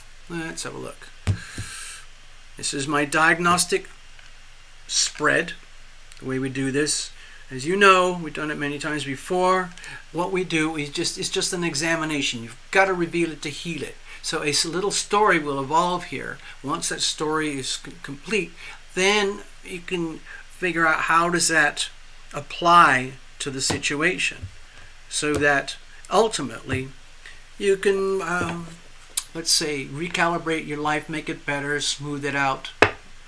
[SPEAKER 1] This is my diagnostic spread, the way we do this. As you know, we've done it many times before. What we do is just an examination. You've got to reveal it to heal it. So a little story will evolve here. Once that story is complete, then you can figure out how does that apply to the situation, so that ultimately you can, let's say, recalibrate your life, make it better, smooth it out.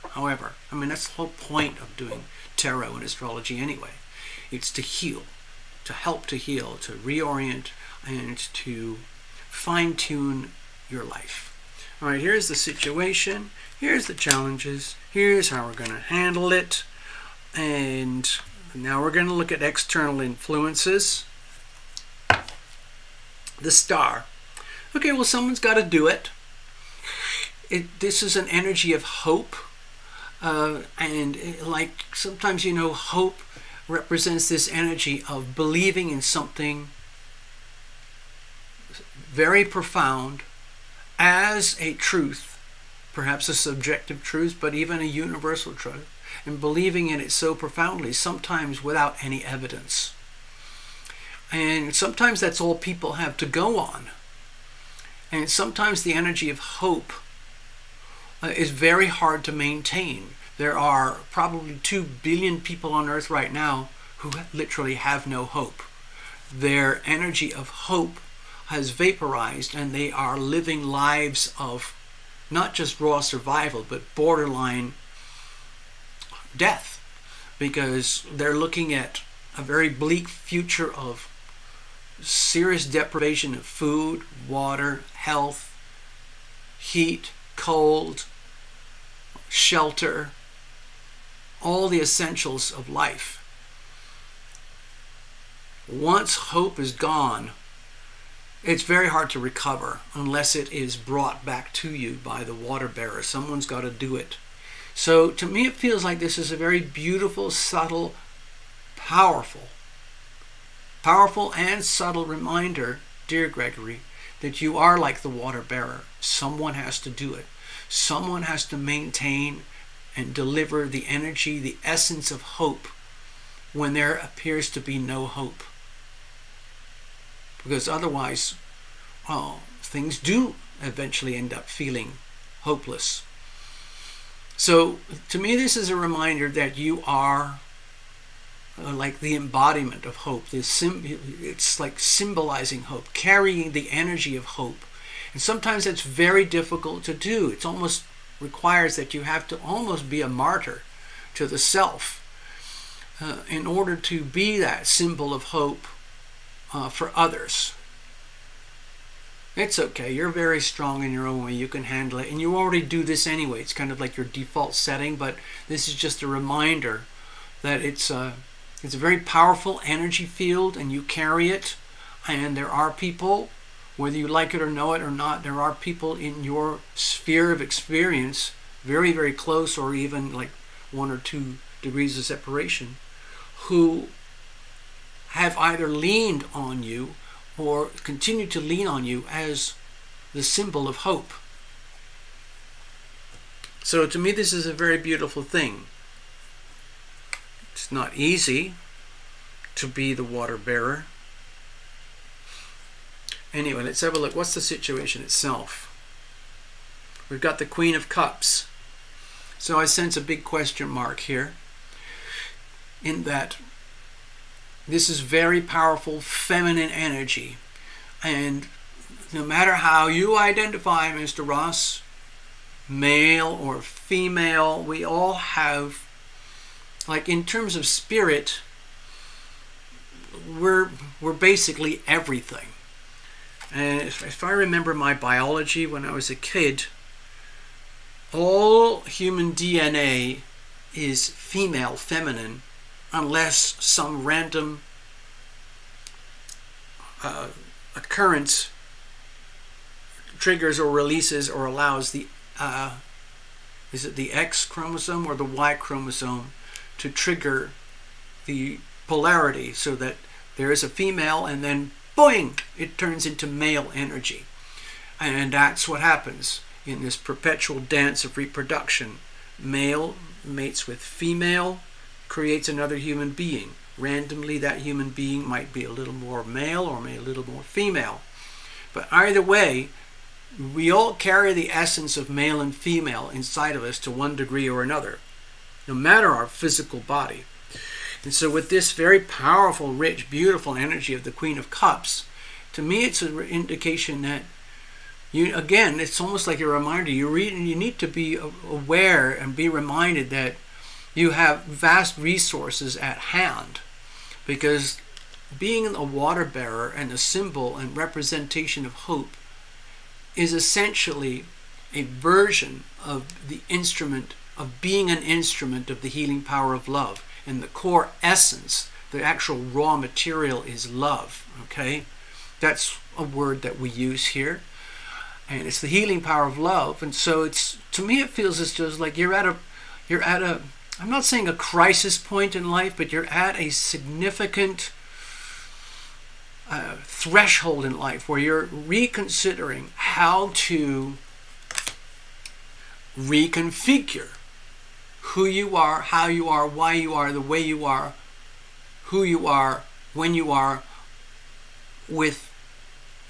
[SPEAKER 1] However, I mean, that's the whole point of doing tarot and astrology anyway. It's to heal, to help to heal, to reorient, and to fine-tune your life. All right, here's the situation. Here's the challenges. Here's how we're going to handle it. And now we're going to look at external influences. The Star. Okay, well, someone's got to do it. This is an energy of hope. Like sometimes, you know, hope represents this energy of believing in something very profound as a truth, perhaps a subjective truth, but even a universal truth, and believing in it so profoundly, sometimes without any evidence. And sometimes that's all people have to go on. And sometimes the energy of hope is very hard to maintain. There are probably 2 billion people on Earth right now who literally have no hope. Their energy of hope has vaporized, and they are living lives of not just raw survival, but borderline death, because they're looking at a very bleak future of serious deprivation of food, water, health, heat, cold, shelter, all the essentials of life. Once hope is gone, it's very hard to recover unless it is brought back to you by the water bearer. Someone's got to do it. So to me, it feels like this is a very beautiful, subtle, powerful and subtle reminder, dear Gregory, that you are like the water bearer. Someone has to do it. Someone has to maintain and deliver the energy, the essence of hope when there appears to be no hope. Because otherwise, things do eventually end up feeling hopeless. So to me, this is a reminder that you are like the embodiment of hope. It's like symbolizing hope, carrying the energy of hope. And sometimes it's very difficult to do. It almost requires that you have to almost be a martyr to the self in order to be that symbol of hope for others. It's okay. You're very strong in your own way. You can handle it. And you already do this anyway. It's kind of like your default setting, but this is just a reminder that it's a very powerful energy field and you carry it. And there are people, whether you like it or know it or not, there are people in your sphere of experience, very, very close or even like 1 or 2 degrees of separation, who have either leaned on you or continue to lean on you as the symbol of hope. So to me, this is a very beautiful thing. It's not easy to be the water bearer. Anyway, let's have a look. What's the situation itself? We've got the Queen of Cups. So I sense a big question mark here, in that this is very powerful feminine energy. And no matter how you identify, Mr. Ross, male or female, we all have, like in terms of spirit, we're basically everything. And if I remember my biology when I was a kid, all human DNA is female, feminine, unless some random occurrence triggers or releases or allows the is it the X chromosome or the Y chromosome to trigger the polarity, so that there is a female and then boing, it turns into male energy. And that's what happens in this perpetual dance of reproduction. Male mates with female, creates another human being. Randomly, that human being might be a little more male or maybe a little more female. But either way, we all carry the essence of male and female inside of us to one degree or another, no matter our physical body. And so with this very powerful, rich, beautiful energy of the Queen of Cups, to me it's an indication that you, again, it's almost like a reminder. You need to be aware and be reminded that you have vast resources at hand, because being a water bearer and a symbol and representation of hope is essentially a version of the instrument of being an instrument of the healing power of love. And the core essence, the actual raw material, is love. Okay, that's a word that we use here, and it's the healing power of love. And so it's, to me, it feels as just like you're at a I'm not saying a crisis point in life, but you're at a significant threshold in life where you're reconsidering how to reconfigure who you are, how you are, why you are, the way you are, who you are, when you are, with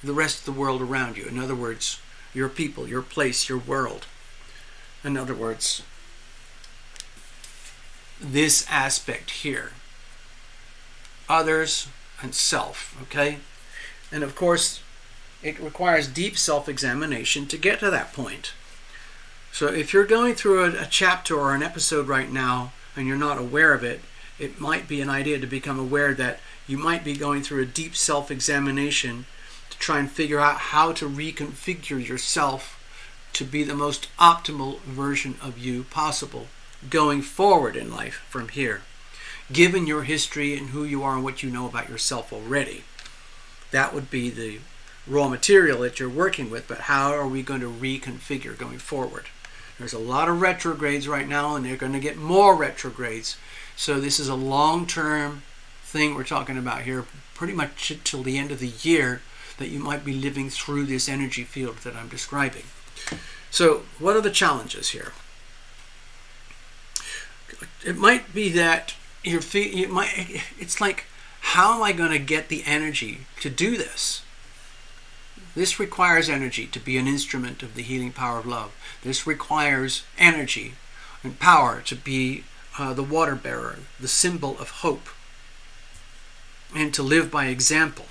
[SPEAKER 1] the rest of the world around you. In other words, your people, your place, your world. In other words, this aspect here, others and self, okay? And of course, it requires deep self-examination to get to that point. So if you're going through a chapter or an episode right now and you're not aware of it, it might be an idea to become aware that you might be going through a deep self-examination to try and figure out how to reconfigure yourself to be the most optimal version of you possible going forward in life from here, given your history and who you are and what you know about yourself already. That would be the raw material that you're working with, but how are we going to reconfigure going forward? There's a lot of retrogrades right now, and they're going to get more retrogrades. So this is a long-term thing we're talking about here, pretty much till the end of the year, that you might be living through this energy field that I'm describing. So what are the challenges here? It might be that it's like, how am I going to get the energy to do this? This requires energy to be an instrument of the healing power of love. This requires energy and power to be the water bearer, the symbol of hope. and to live by example.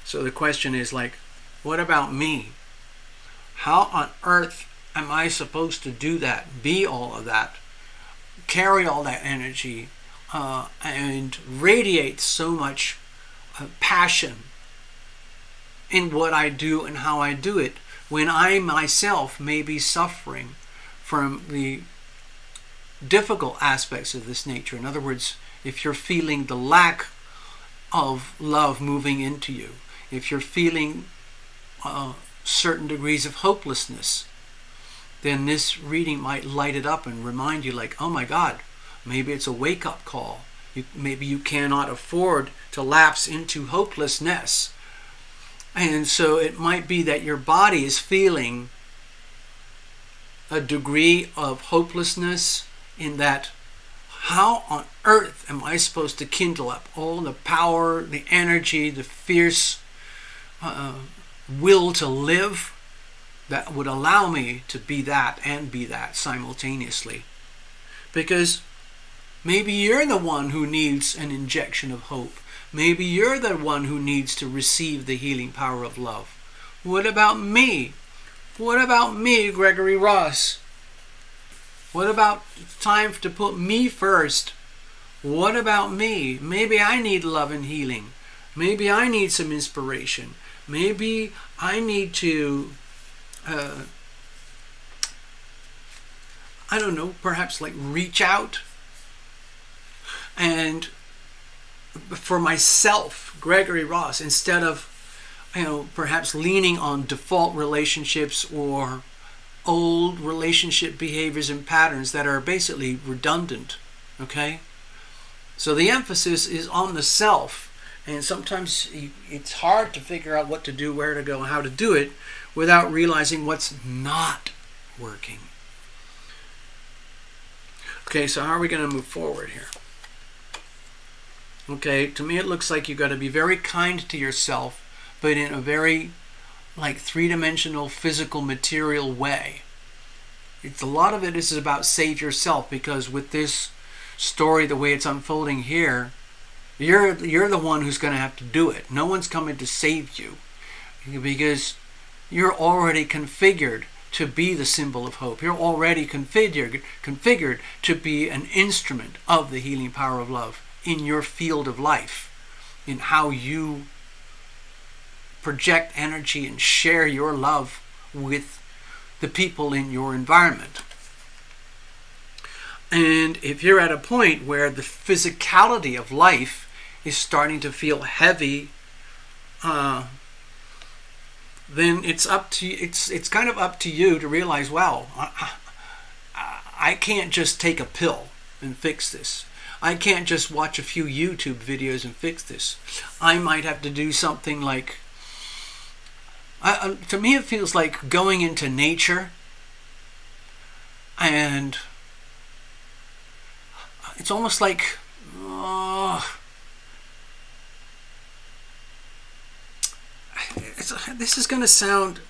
[SPEAKER 1] So the question is like, what about me? How on earth am I supposed to do that, be all of that, carry all that energy, and radiate so much passion in what I do and how I do it, when I myself may be suffering from the difficult aspects of this nature? In other words, if you're feeling the lack of love moving into you, if you're feeling certain degrees of hopelessness, then this reading might light it up and remind you like, oh my God, maybe it's a wake-up call. Maybe you cannot afford to lapse into hopelessness. And so it might be that your body is feeling a degree of hopelessness, in that, how on earth am I supposed to kindle up all the power, the energy, the fierce will to live that would allow me to be that and be that simultaneously? Because maybe you're the one who needs an injection of hope. Maybe you're the one who needs to receive the healing power of love. What about me? What about me, Gregory Ross? What about time to put me first? What about me? Maybe I need love and healing. Maybe I need some inspiration. Maybe I need to, I don't know, perhaps like reach out and for myself, Gregory Ross, instead of, perhaps leaning on default relationships or old relationship behaviors and patterns that are basically redundant. Okay? So the emphasis is on the self, and sometimes it's hard to figure out what to do, where to go, and how to do it without realizing what's not working. Okay, so how are we going to move forward here? Okay, to me it looks like you've got to be very kind to yourself, but in a very like three-dimensional, physical, material way. A lot of it is about save yourself, because with this story, the way it's unfolding here, you're the one who's going to have to do it. No one's coming to save you, because you're already configured to be the symbol of hope. You're already configured to be an instrument of the healing power of love in your field of life, in how you project energy and share your love with the people in your environment. And if you're at a point where the physicality of life is starting to feel heavy, then it's kind of up to you to realize, wow, I can't just take a pill and fix this. I can't just watch a few YouTube videos and fix this. I might have to do something like, to me it feels like going into nature, and it's almost like, this is going to sound,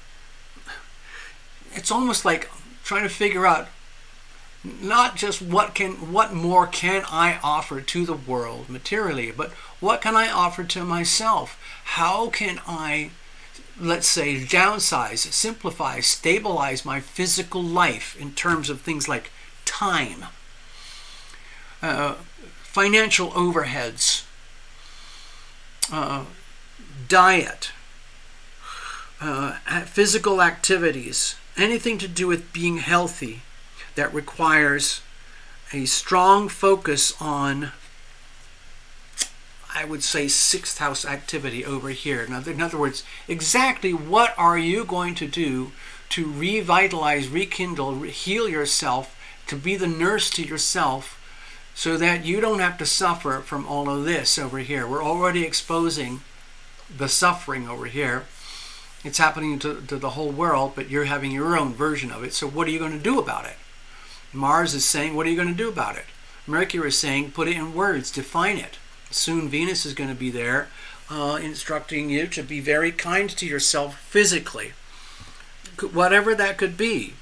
[SPEAKER 1] it's almost like trying to figure out not just what more can I offer to the world materially, but what can I offer to myself? How can I, let's say, downsize, simplify, stabilize my physical life in terms of things like time, financial overheads, diet, physical activities, anything to do with being healthy that requires a strong focus on, I would say, sixth house activity over here. In other words, exactly what are you going to do to revitalize, rekindle, heal yourself, to be the nurse to yourself, so that you don't have to suffer from all of this over here. We're already exposing the suffering over here. It's happening to the whole world, but you're having your own version of it. So what are you going to do about it? Mars is saying, what are you going to do about it? Mercury is saying, put it in words, define it. Soon Venus is going to be there, instructing you to be very kind to yourself physically. Whatever that could be.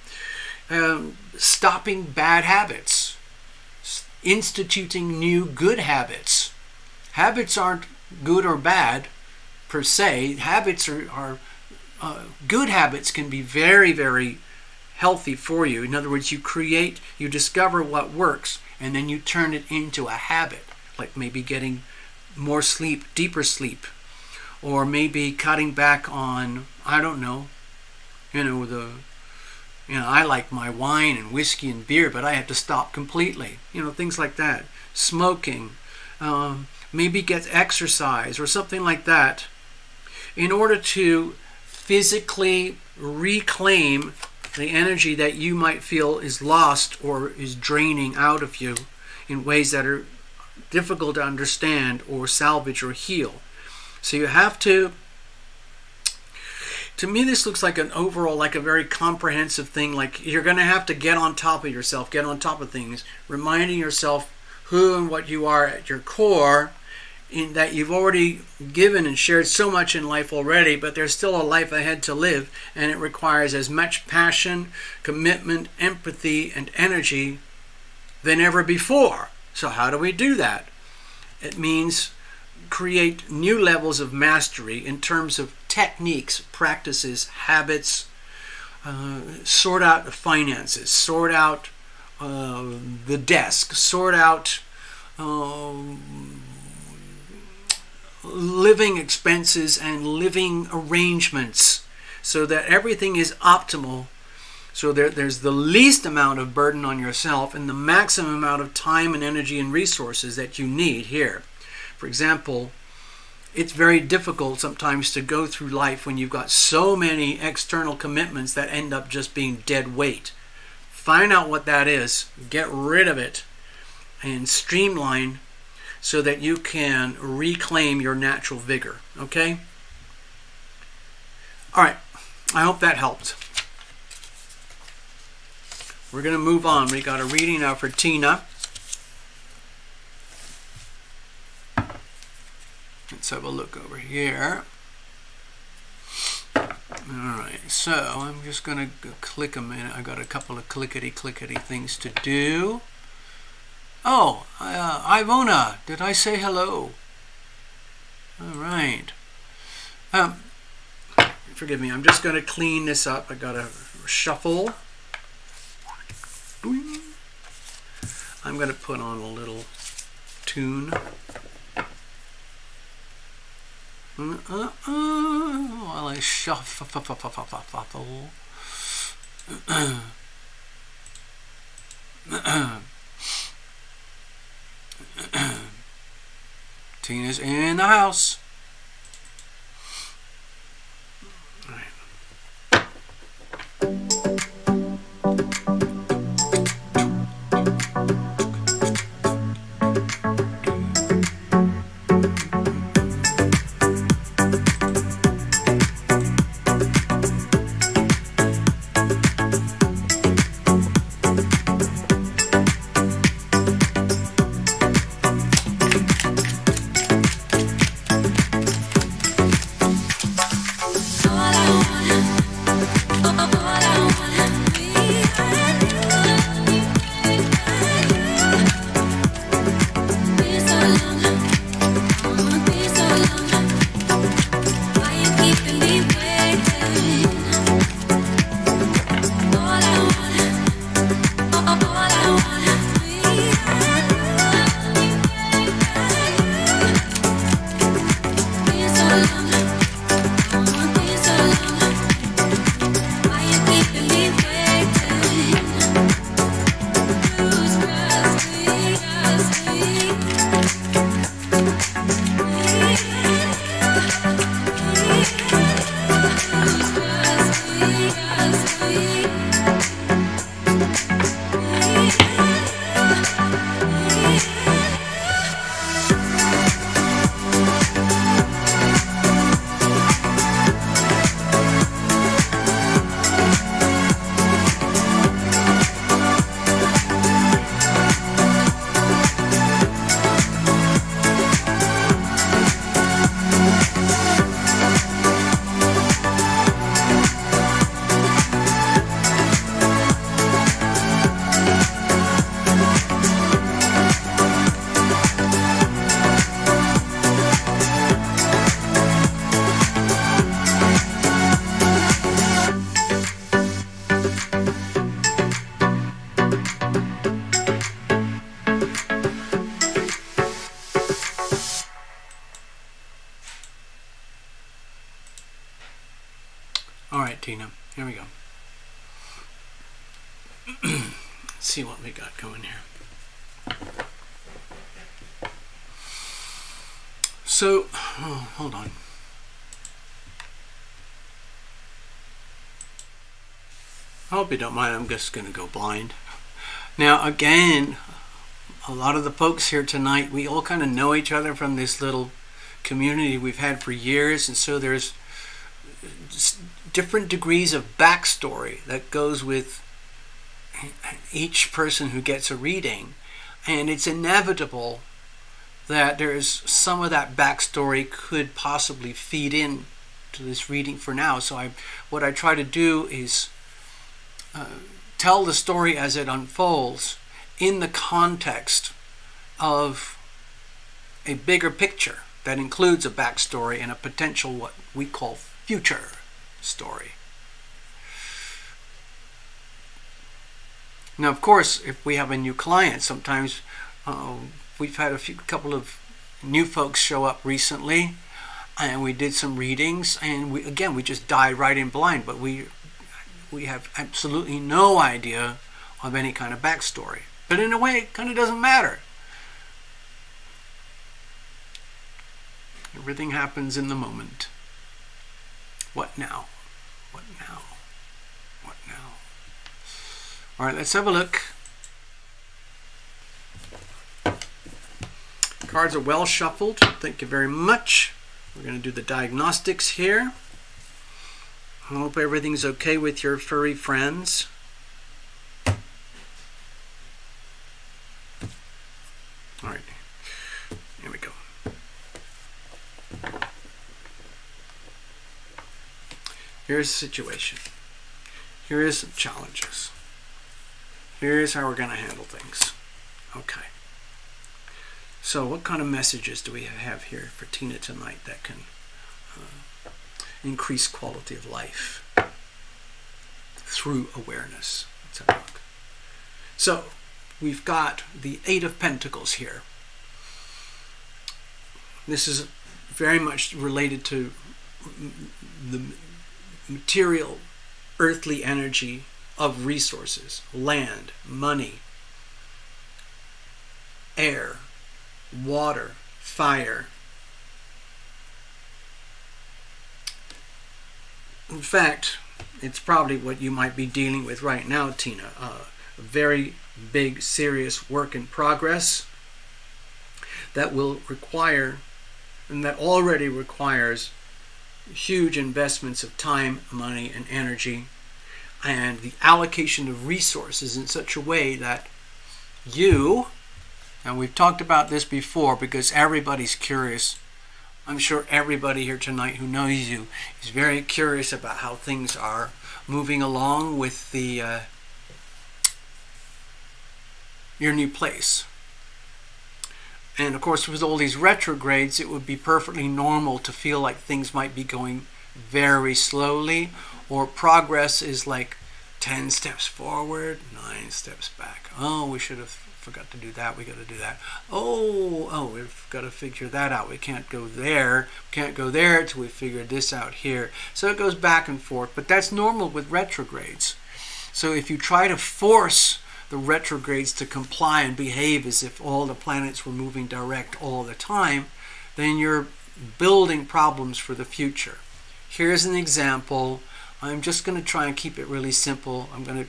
[SPEAKER 1] Stopping bad habits. Instituting new good habits. Habits aren't good or bad per se. Habits are good habits can be very, very healthy for you. In other words, you discover what works, and then you turn it into a habit, like maybe getting more sleep, deeper sleep, or maybe cutting back on, I don't know, I like my wine and whiskey and beer, but I have to stop completely. Things like that. Smoking, maybe get exercise or something like that, in order to physically reclaim the energy that you might feel is lost or is draining out of you in ways that are difficult to understand or salvage or heal. So you have to me this looks like an overall, like a very comprehensive thing. Like you're going to have to get on top of yourself, get on top of things, reminding yourself who and what you are at your core, in that you've already given and shared so much in life already, but there's still a life ahead to live, and it requires as much passion, commitment, empathy, and energy than ever before. So how do we do that? It means create new levels of mastery in terms of techniques, practices, habits, sort out the finances, sort out the desk, sort out living expenses and living arrangements, so that everything is optimal, so there's the least amount of burden on yourself and the maximum amount of time and energy and resources that you need here. For example, it's very difficult sometimes to go through life when you've got so many external commitments that end up just being dead weight. Find out what that is, get rid of it, and streamline so that you can reclaim your natural vigor. Okay? All right. I hope that helped. We're going to move on. We got a reading now for Tina. Let's have a look over here. All right. So I'm just going to click a minute. I got a couple of clickety things to do. Oh, Ivona, did I say hello? All right. Forgive me, I'm just going to clean this up. I got to shuffle. I'm going to put on a little tune. While I shuffle. Tina's in the house. All right. Tina. Here we go. Let's see what we got going here. So, hold on. I hope you don't mind, I'm just going to go blind. Now, again, a lot of the folks here tonight, we all kind of know each other from this little community we've had for years, and so there's different degrees of backstory that goes with each person who gets a reading, and it's inevitable that there's some of that backstory could possibly feed in to this reading for now. So what I try to do is tell the story as it unfolds in the context of a bigger picture that includes a backstory and a potential what we call future story. Now, of course, if we have a new client, sometimes we've had a couple of new folks show up recently, and we did some readings, and we just dive right in blind, but we have absolutely no idea of any kind of backstory. But in a way, it kind of doesn't matter. Everything happens in the moment. What now? What now? What now? All right, let's have a look. Cards are well shuffled. Thank you very much. We're going to do the diagnostics here. I hope everything's okay with your furry friends. All right, here we go. Here's the situation. Here is some challenges. Here's how we're going to handle things. Okay. So what kind of messages do we have here for Tina tonight that can increase quality of life through awareness? Let's have a look. So we've got the Eight of Pentacles here. This is very much related to the material, earthly energy of resources, land, money, air, water, fire. In fact, it's probably what you might be dealing with right now, Tina. A very big, serious work in progress that will require, and that already requires, huge investments of time, money, and energy, and the allocation of resources in such a way that you, and we've talked about this before because everybody's curious. I'm sure everybody here tonight who knows you is very curious about how things are moving along with the your new place. And of course, with all these retrogrades, it would be perfectly normal to feel like things might be going very slowly, or progress is like 10 steps forward, 9 steps back. Oh, we should have forgot to do that. We got to do that. Oh, we've got to figure that out. We can't go there. We can't go there until we figure this out here. So it goes back and forth. But that's normal with retrogrades. So if you try to force the retrogrades to comply and behave as if all the planets were moving direct all the time, then you're building problems for the future. Here's an example. I'm just going to try and keep it really simple. I'm going to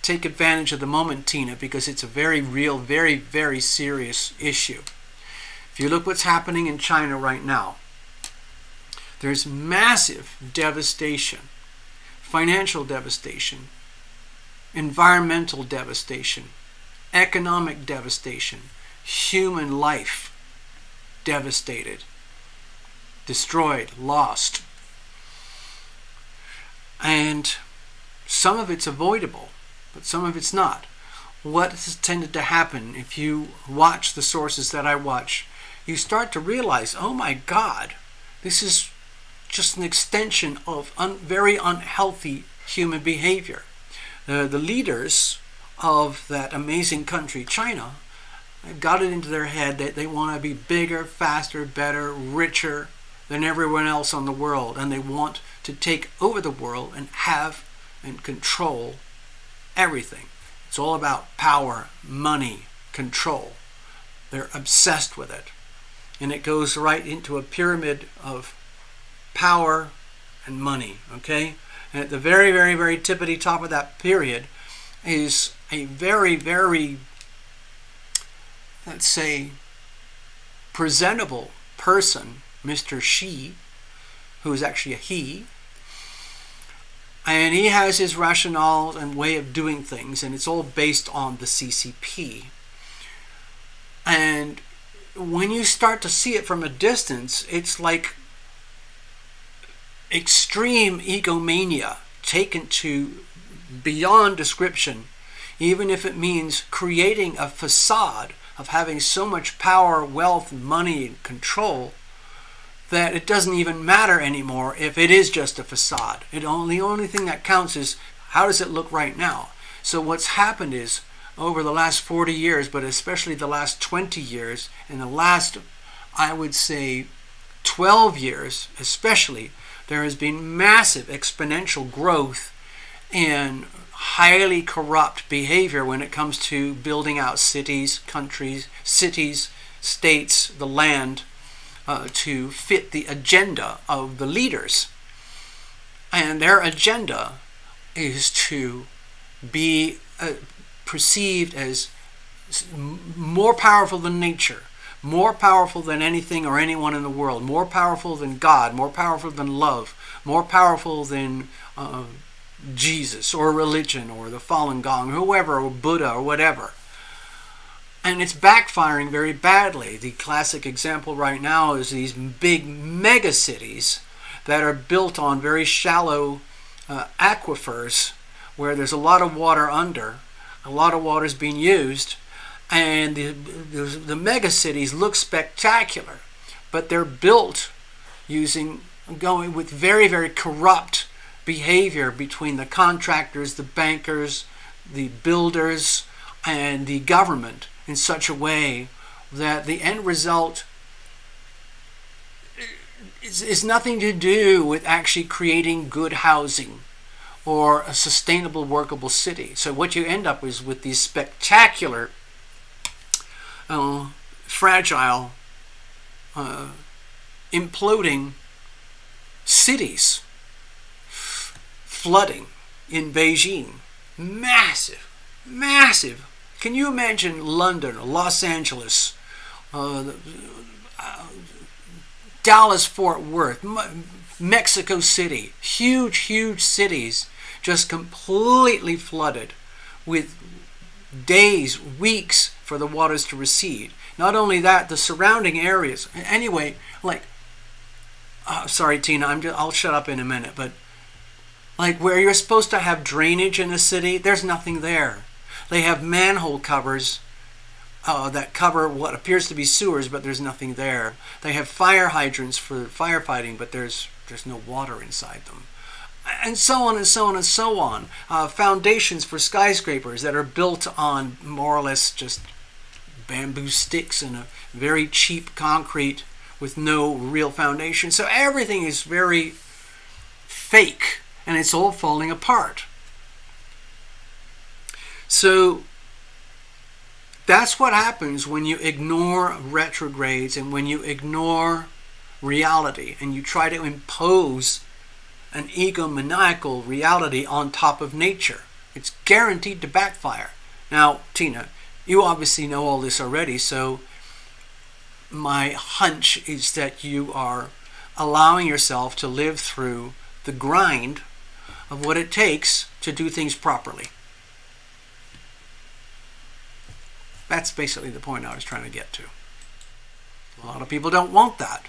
[SPEAKER 1] take advantage of the moment, Tina, because it's a very real, very, very serious issue. If you look what's happening in China right now, there's massive devastation, financial devastation, environmental devastation, economic devastation, human life devastated, destroyed, lost. And some of it's avoidable, but some of it's not. What has tended to happen, if you watch the sources that I watch, you start to realize, oh my God, this is just an extension of very unhealthy human behavior. The leaders of that amazing country, China, got it into their head that they want to be bigger, faster, better, richer than everyone else on the world, and they want to take over the world and have and control everything. It's all about power, money, control. They're obsessed with it. And it goes right into a pyramid of power and money, okay? And at the very, very, very tippity top of that period is a very, very, let's say, presentable person, Mr. She, who is actually a he, and he has his rationale and way of doing things, and it's all based on the CCP. And when you start to see it from a distance, it's like extreme egomania taken to beyond description, even if it means creating a facade of having so much power, wealth, money, and control that it doesn't even matter anymore if it is just a facade. The only thing that counts is how does it look right now. So what's happened is over the last 40 years, but especially the last 20 years, and the last, I would say, 12 years especially, there has been massive exponential growth in highly corrupt behavior when it comes to building out cities, countries, cities, states, the land, to fit the agenda of the leaders. And their agenda is to be perceived as more powerful than nature, more powerful than anything or anyone in the world, more powerful than God, more powerful than love, more powerful than Jesus or religion or the Falun Gong, whoever, or Buddha or whatever. And it's backfiring very badly. The classic example right now is these big mega cities that are built on very shallow aquifers where there's a lot of water under, a lot of water is being used, and the mega cities look spectacular, but they're built going with very, very corrupt behavior between the contractors, the bankers, the builders, and the government in such a way that the end result is nothing to do with actually creating good housing or a sustainable, workable city. So what you end up is with these spectacular, fragile, imploding cities, flooding in Beijing. Massive, massive. Can you imagine London, or Los Angeles, Dallas, Fort Worth, Mexico City, huge, huge cities just completely flooded with days, weeks for the waters to recede. Not only that, the surrounding areas. Anyway, like, sorry, Tina, I'll shut up in a minute, but like where you're supposed to have drainage in a city, there's nothing there. They have manhole covers that cover what appears to be sewers, but there's nothing there. They have fire hydrants for firefighting, but there's no water inside them. And so on and so on and so on. Foundations for skyscrapers that are built on more or less just bamboo sticks and a very cheap concrete with no real foundation. So everything is very fake, and it's all falling apart. So that's what happens when you ignore retrogrades and when you ignore reality and you try to impose an egomaniacal reality on top of nature. It's guaranteed to backfire. Now, Tina, you obviously know all this already, so my hunch is that you are allowing yourself to live through the grind of what it takes to do things properly. That's basically the point I was trying to get to. A lot of people don't want that.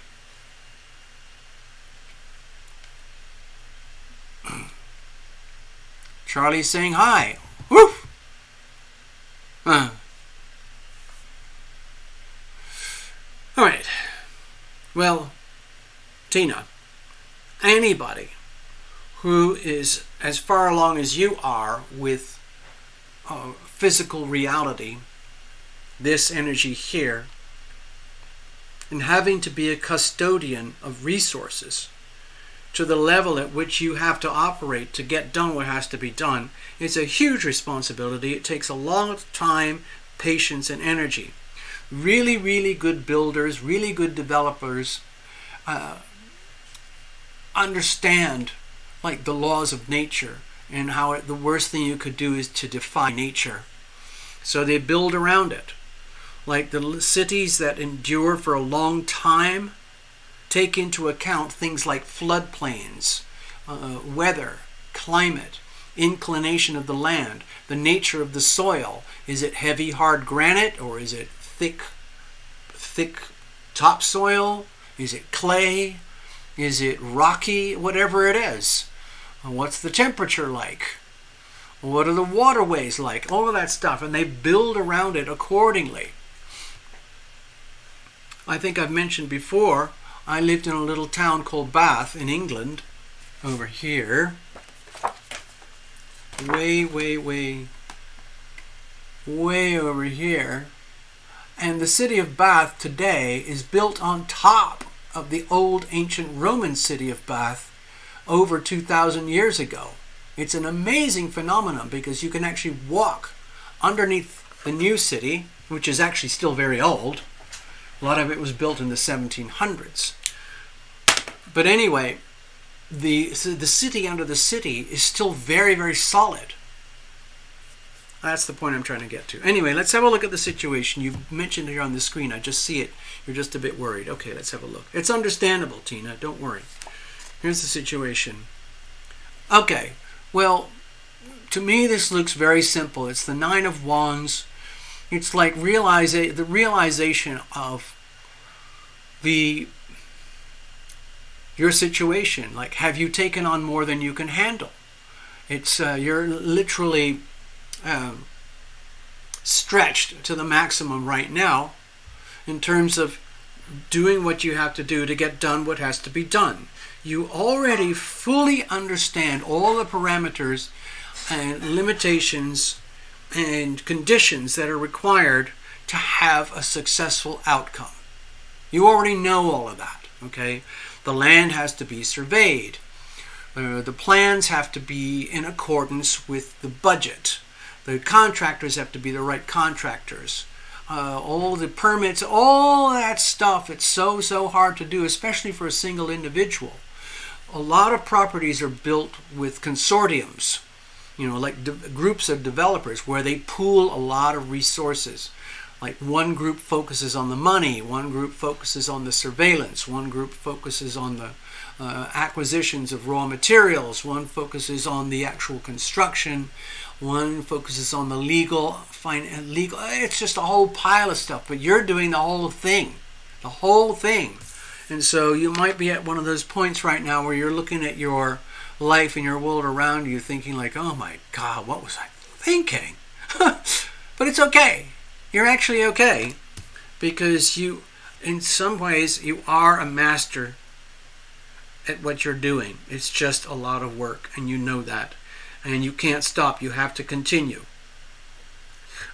[SPEAKER 1] Charlie's saying hi. Woof! All right. Well, Tina, anybody who is as far along as you are with physical reality, this energy here, and having to be a custodian of resources, to the level at which you have to operate to get done what has to be done. It's a huge responsibility. It takes a long time, patience, and energy. Really, really good builders, really good developers understand like the laws of nature and how the worst thing you could do is to defy nature. So they build around it. Like the cities that endure for a long time take into account things like floodplains, weather, climate, inclination of the land, the nature of the soil. Is it heavy, hard granite, or is it thick topsoil? Is it clay? Is it rocky? Whatever it is. What's the temperature like? What are the waterways like? All of that stuff. And they build around it accordingly. I think I've mentioned before, I lived in a little town called Bath in England, over here. Way over here. And the city of Bath today is built on top of the old ancient Roman city of Bath over 2,000 years ago. It's an amazing phenomenon because you can actually walk underneath the new city, which is actually still very old. A lot of it was built in the 1700s. But anyway, the city under the city is still very, very solid. That's the point I'm trying to get to. Anyway, let's have a look at the situation. You've mentioned it here on the screen. I just see it. You're just a bit worried. Okay, let's have a look. It's understandable, Tina. Don't worry. Here's the situation. Okay, well, to me this looks very simple. It's the Nine of Wands. It's like the realization of your situation. Like, have you taken on more than you can handle? It's you're literally stretched to the maximum right now in terms of doing what you have to do to get done what has to be done. You already fully understand all the parameters and limitations and conditions that are required to have a successful outcome. You already know all of that, okay? The land has to be surveyed. The plans have to be in accordance with the budget. The contractors have to be the right contractors. All the permits, all that stuff, it's so hard to do, especially for a single individual. A lot of properties are built with consortiums, like groups of developers where they pool a lot of resources. Like one group focuses on the money, one group focuses on the surveillance, one group focuses on the acquisitions of raw materials, one focuses on the actual construction, one focuses on the legal. It's just a whole pile of stuff, but you're doing the whole thing. And so you might be at one of those points right now where you're looking at your life and your world around you thinking like, oh my God, what was I thinking? But it's okay. You're actually okay because you, in some ways, you are a master at what you're doing. It's just a lot of work and you know that. And you can't stop. You have to continue.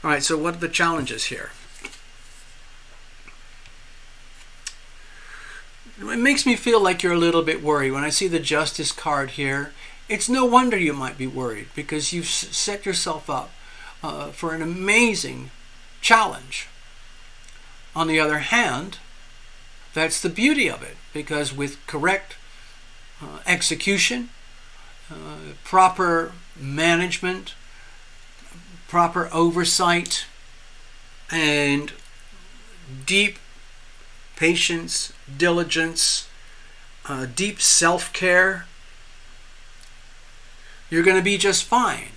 [SPEAKER 1] All right, so what are the challenges here? It makes me feel like you're a little bit worried. When I see the Justice card here, it's no wonder you might be worried because you've set yourself up for an amazing challenge. On the other hand, that's the beauty of it, because with correct execution, proper management, proper oversight, and deep patience, diligence, deep self-care, you're going to be just fine.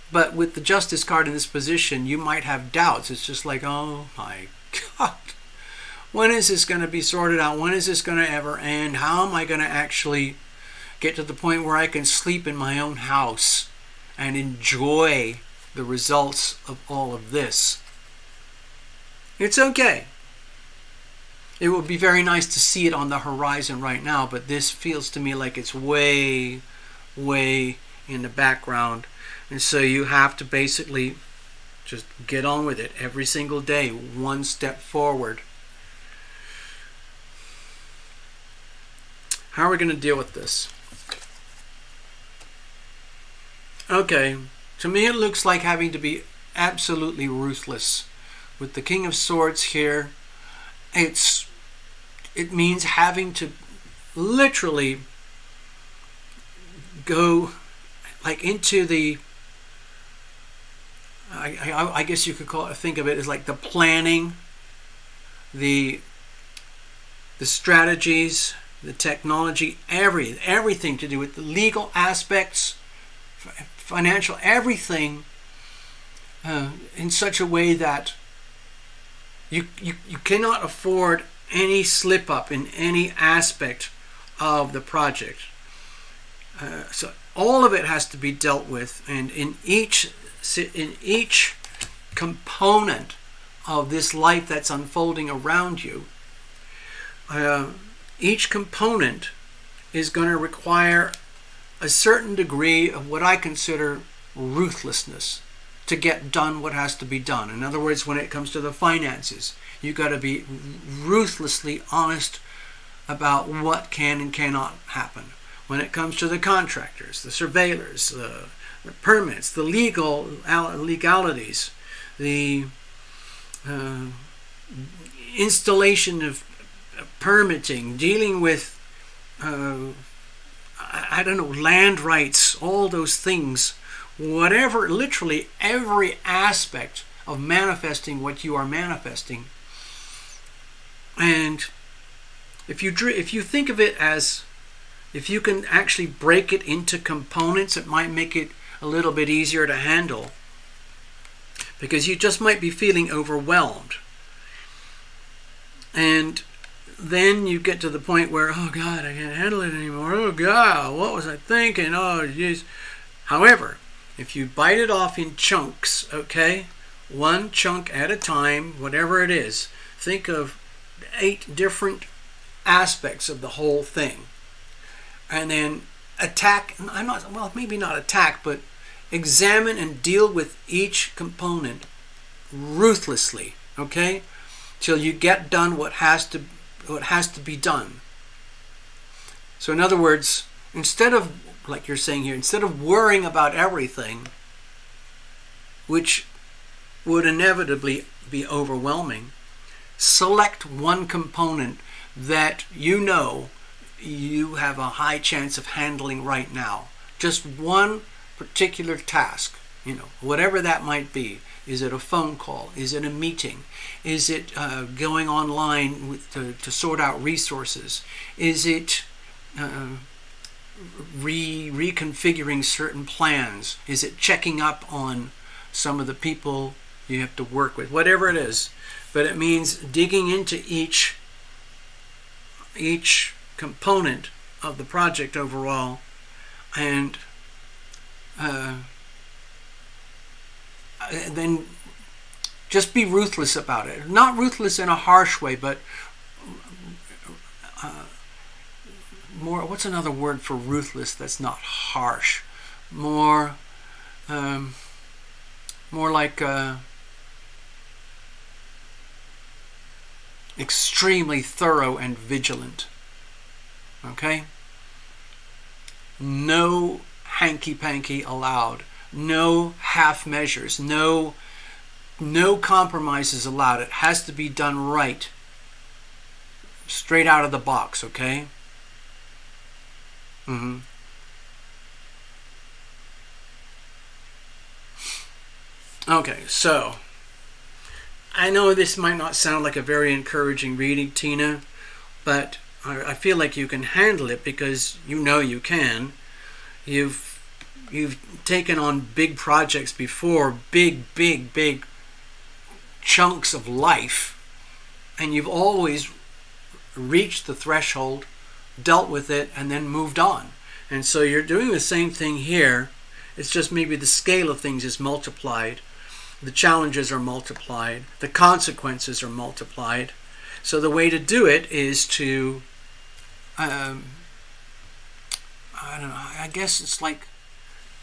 [SPEAKER 1] But with the Justice card in this position, you might have doubts. It's just like, oh my God, when is this going to be sorted out? When is this going to ever end? How am I going to actually get to the point where I can sleep in my own house and enjoy the results of all of this? It's okay. It would be very nice to see it on the horizon right now, but this feels to me like it's way in the background. And so you have to basically just get on with it every single day, one step forward. How are we going to deal with this? Okay, to me it looks like having to be absolutely ruthless. With the King of Swords here, it means having to literally go like into the, I guess you could think of it as like the planning, the strategies, the technology, everything to do with the legal aspects, financial, everything, in such a way that you cannot afford any slip up in any aspect of the project. So all of it has to be dealt with, and in each component of this life that's unfolding around you, each component is going to require a certain degree of what I consider ruthlessness to get done what has to be done. In other words, when it comes to the finances, you've got to be ruthlessly honest about what can and cannot happen. When it comes to the contractors, the surveyors, the permits, the legalities, the installation of permitting, dealing with land rights, all those things, whatever, literally every aspect of manifesting what you are manifesting. And if you think of it as, if you can actually break it into components, it might make it a little bit easier to handle, because you just might be feeling overwhelmed. And then you get to the point where, oh God, I can't handle it anymore. Oh God, what was I thinking? Oh jeez. However, if you bite it off in chunks, okay, one chunk at a time, whatever it is, think of 8 different aspects of the whole thing, and then maybe not attack, but examine and deal with each component ruthlessly, okay, till you get done what has to be done. So in other words, instead of, like you're saying here, instead of worrying about everything, which would inevitably be overwhelming, select one component that you know you have a high chance of handling right now. Just one particular task, whatever that might be. Is it a phone call? Is it a meeting? Is it going online to sort out resources? Is it reconfiguring certain plans? Is it checking up on some of the people you have to work with? Whatever it is. But it means digging into each component of the project overall, and then just be ruthless about it. Not ruthless in a harsh way, but more, what's another word for ruthless that's not harsh? More like extremely thorough and vigilant. Okay? No hanky-panky allowed. No half measures. No compromises allowed. It has to be done right. Straight out of the box, okay? Okay, so I know this might not sound like a very encouraging reading, Tina, but I feel like you can handle it because you know you can. You've taken on big projects before, big chunks of life, and you've always reached the threshold, dealt with it, and then moved on. And so you're doing the same thing here. It's just maybe the scale of things is multiplied. The challenges are multiplied. The consequences are multiplied. So the way to do it is to, I don't know, I guess it's like,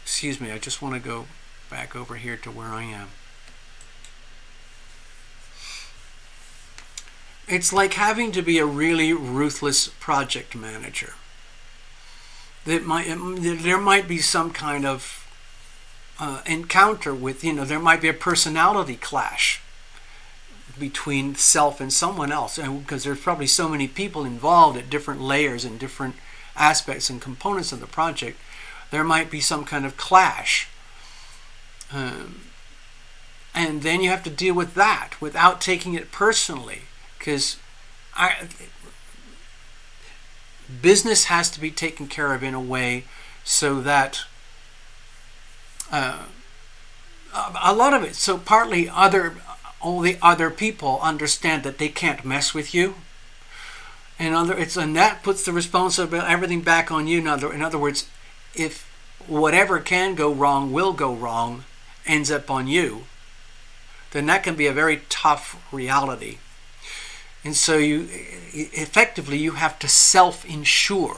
[SPEAKER 1] excuse me, I just want to go back over here to where I am. It's like having to be a really ruthless project manager. there might be some kind of encounter with, there might be a personality clash between self and someone else, because there's probably so many people involved at different layers and different aspects and components of the project. There might be some kind of clash, and then you have to deal with that without taking it personally, because business has to be taken care of in a way so that a lot of it, so partly all the other people understand that they can't mess with you, and that puts the responsibility, everything back on you. In other words, if whatever can go wrong will go wrong, ends up on you, then that can be a very tough reality. And so you have to self-insure.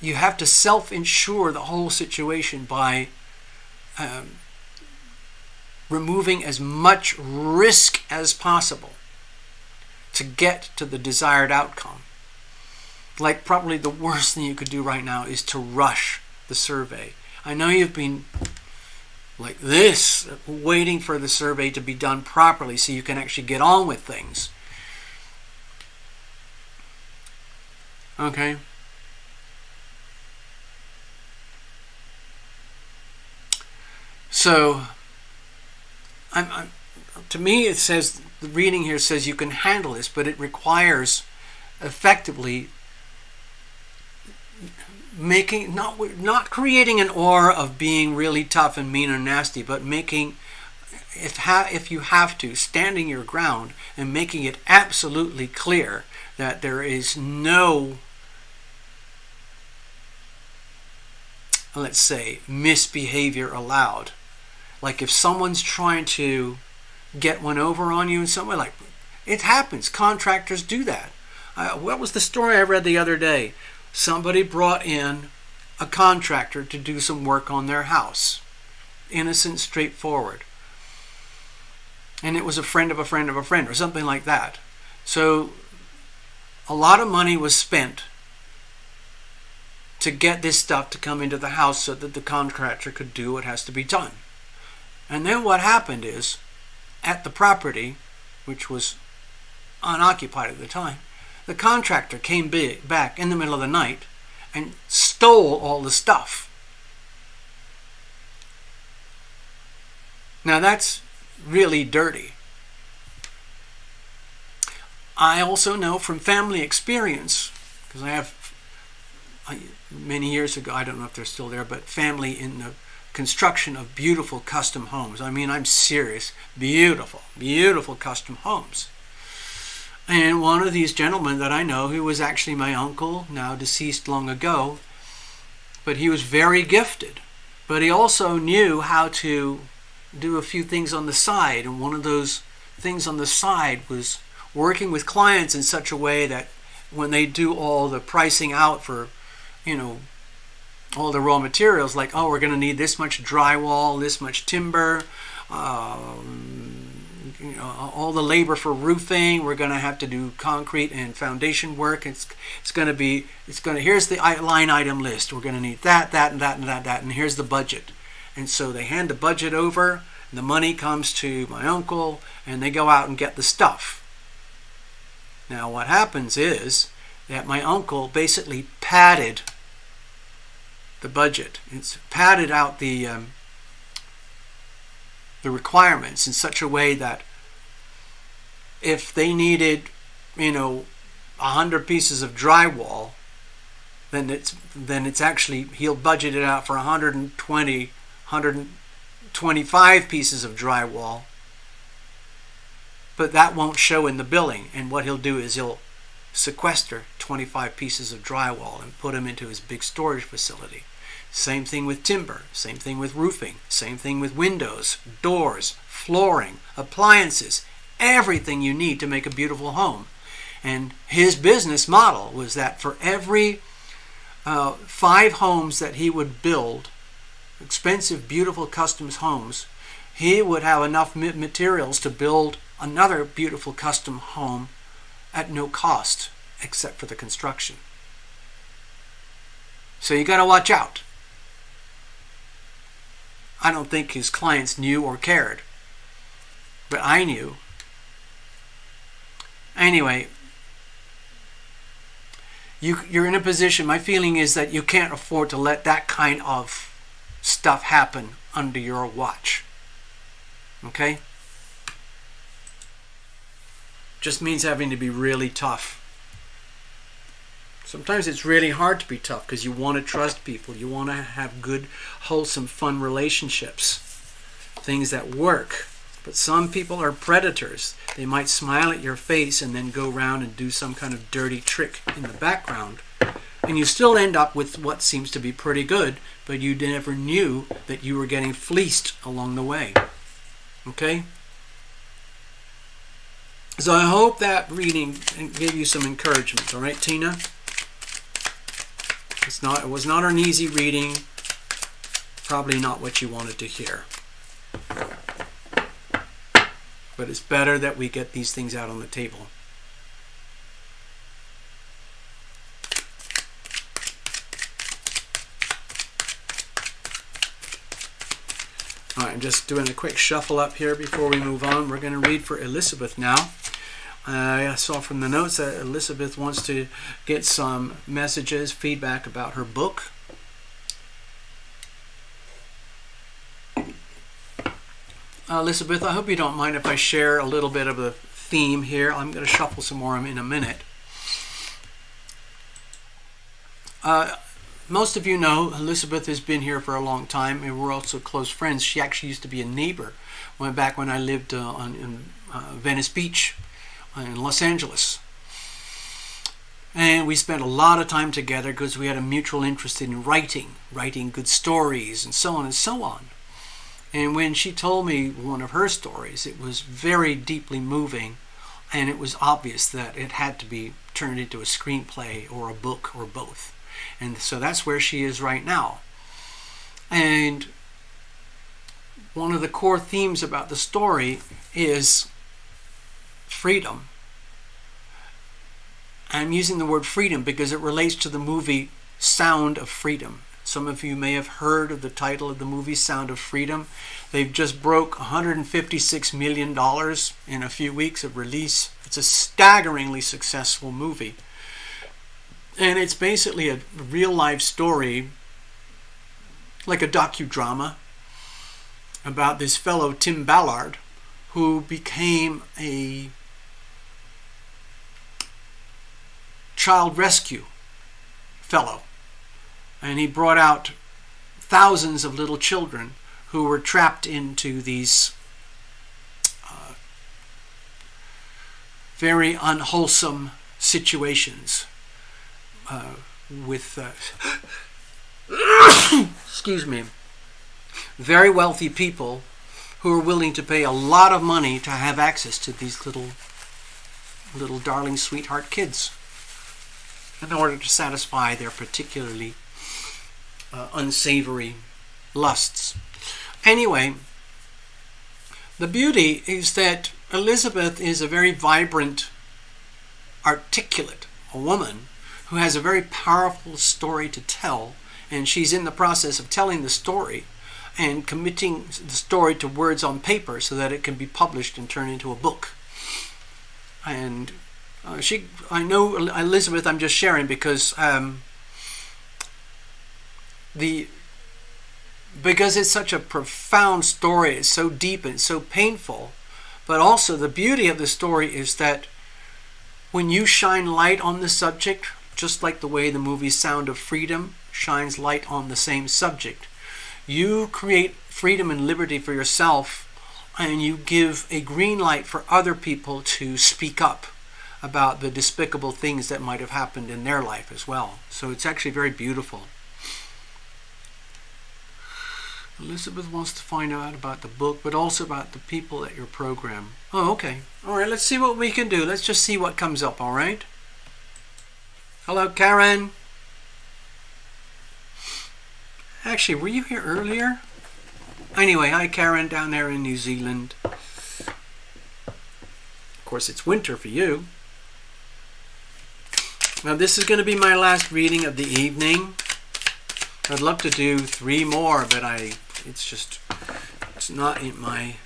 [SPEAKER 1] You have to self-insure the whole situation by removing as much risk as possible to get to the desired outcome. Like, probably the worst thing you could do right now is to rush the survey. I know you've been like this, waiting for the survey to be done properly so you can actually get on with things. Okay? So, to me, it says, the reading here says you can handle this, but it requires effectively not creating an aura of being really tough and mean and nasty, but making, if you have to, standing your ground and making it absolutely clear that there is no, let's say, misbehavior allowed. Like if someone's trying to get one over on you in some way, like, it happens. Contractors do that. What was the story I read the other day? Somebody brought in a contractor to do some work on their house. Innocent, straightforward. And it was a friend of a friend of a friend or something like that. So a lot of money was spent to get this stuff to come into the house so that the contractor could do what has to be done. And then what happened is, at the property, which was unoccupied at the time, the contractor came back in the middle of the night and stole all the stuff. Now that's really dirty. I also know from family experience, because I have many years ago, I don't know if they're still there, but family in the construction of beautiful custom homes. I mean, I'm serious. Beautiful, beautiful custom homes. And one of these gentlemen that I know, who was actually my uncle, now deceased long ago, but he was very gifted. But he also knew how to do a few things on the side. And one of those things on the side was working with clients in such a way that when they do all the pricing out for, all the raw materials, like, oh, we're going to need this much drywall, this much timber, all the labor for roofing, we're going to have to do concrete and foundation work. Here's the line item list. We're going to need that, and that, and here's the budget. And so they hand the budget over, and the money comes to my uncle, and they go out and get the stuff. Now what happens is that my uncle basically padded the budget. It's padded out the requirements in such a way that if they needed, 100 pieces of drywall, then it's actually, he'll budget it out for 125 pieces of drywall, but that won't show in the billing. And what he'll do is he'll sequester 25 pieces of drywall and put them into his big storage facility. Same thing with timber, same thing with roofing, same thing with windows, doors, flooring, appliances, everything you need to make a beautiful home. And his business model was that for every 5 homes that he would build, expensive, beautiful custom homes, he would have enough materials to build another beautiful custom home at no cost except for the construction. So you got to watch out. I don't think his clients knew or cared, but I knew. Anyway, you're in a position, my feeling is that you can't afford to let that kind of stuff happen under your watch. Okay? Just means having to be really tough. Sometimes it's really hard to be tough because you want to trust people. You want to have good, wholesome, fun relationships. Things that work. But some people are predators. They might smile at your face and then go around and do some kind of dirty trick in the background. And you still end up with what seems to be pretty good, but you never knew that you were getting fleeced along the way. Okay? So I hope that reading gave you some encouragement. All right, Tina? It was not an easy reading. Probably not what you wanted to hear. But it's better that we get these things out on the table. All right, I'm just doing a quick shuffle up here before we move on. We're going to read for Elizabeth now. I saw from the notes that Elizabeth wants to get some messages, feedback about her book. Elizabeth, I hope you don't mind if I share a little bit of a theme here. I'm going to shuffle some more in a minute. Most of you know Elizabeth has been here for a long time, and we're also close friends. She actually used to be a neighbor back when I lived in Venice Beach in Los Angeles. And we spent a lot of time together because we had a mutual interest in writing good stories, and so on and so on. And when she told me one of her stories, it was very deeply moving, and it was obvious that it had to be turned into a screenplay or a book or both. And so that's where she is right now. And one of the core themes about the story is freedom. I'm using the word freedom because it relates to the movie Sound of Freedom. Some of you may have heard of the title of the movie Sound of Freedom. They've just broke $156 million in a few weeks of release. It's a staggeringly successful movie. And it's basically a real-life story, like a docudrama, about this fellow, Tim Ballard, who became a child rescue fellow. And he brought out thousands of little children who were trapped into these very unwholesome situations with excuse me, very wealthy people who are willing to pay a lot of money to have access to these little darling sweetheart kids in order to satisfy their particularly unsavory lusts. Anyway, the beauty is that Elizabeth is a very vibrant, articulate woman who has a very powerful story to tell, and she's in the process of telling the story and committing the story to words on paper so that it can be published and turned into a book. And I know Elizabeth, I'm just sharing because because it's such a profound story, it's so deep and so painful, but also the beauty of the story is that when you shine light on the subject, just like the way the movie Sound of Freedom shines light on the same subject, you create freedom and liberty for yourself, and you give a green light for other people to speak up about the despicable things that might have happened in their life as well. So it's actually very beautiful. Elizabeth wants to find out about the book, but also about the people at your program. Oh, okay. All right, let's see what we can do. Let's just see what comes up, all right? Hello, Karen. Actually, were you here earlier? Anyway, hi, Karen, down there in New Zealand. Of course, it's winter for you. Now, this is going to be my last reading of the evening. I'd love to do 3 more, but it's not in my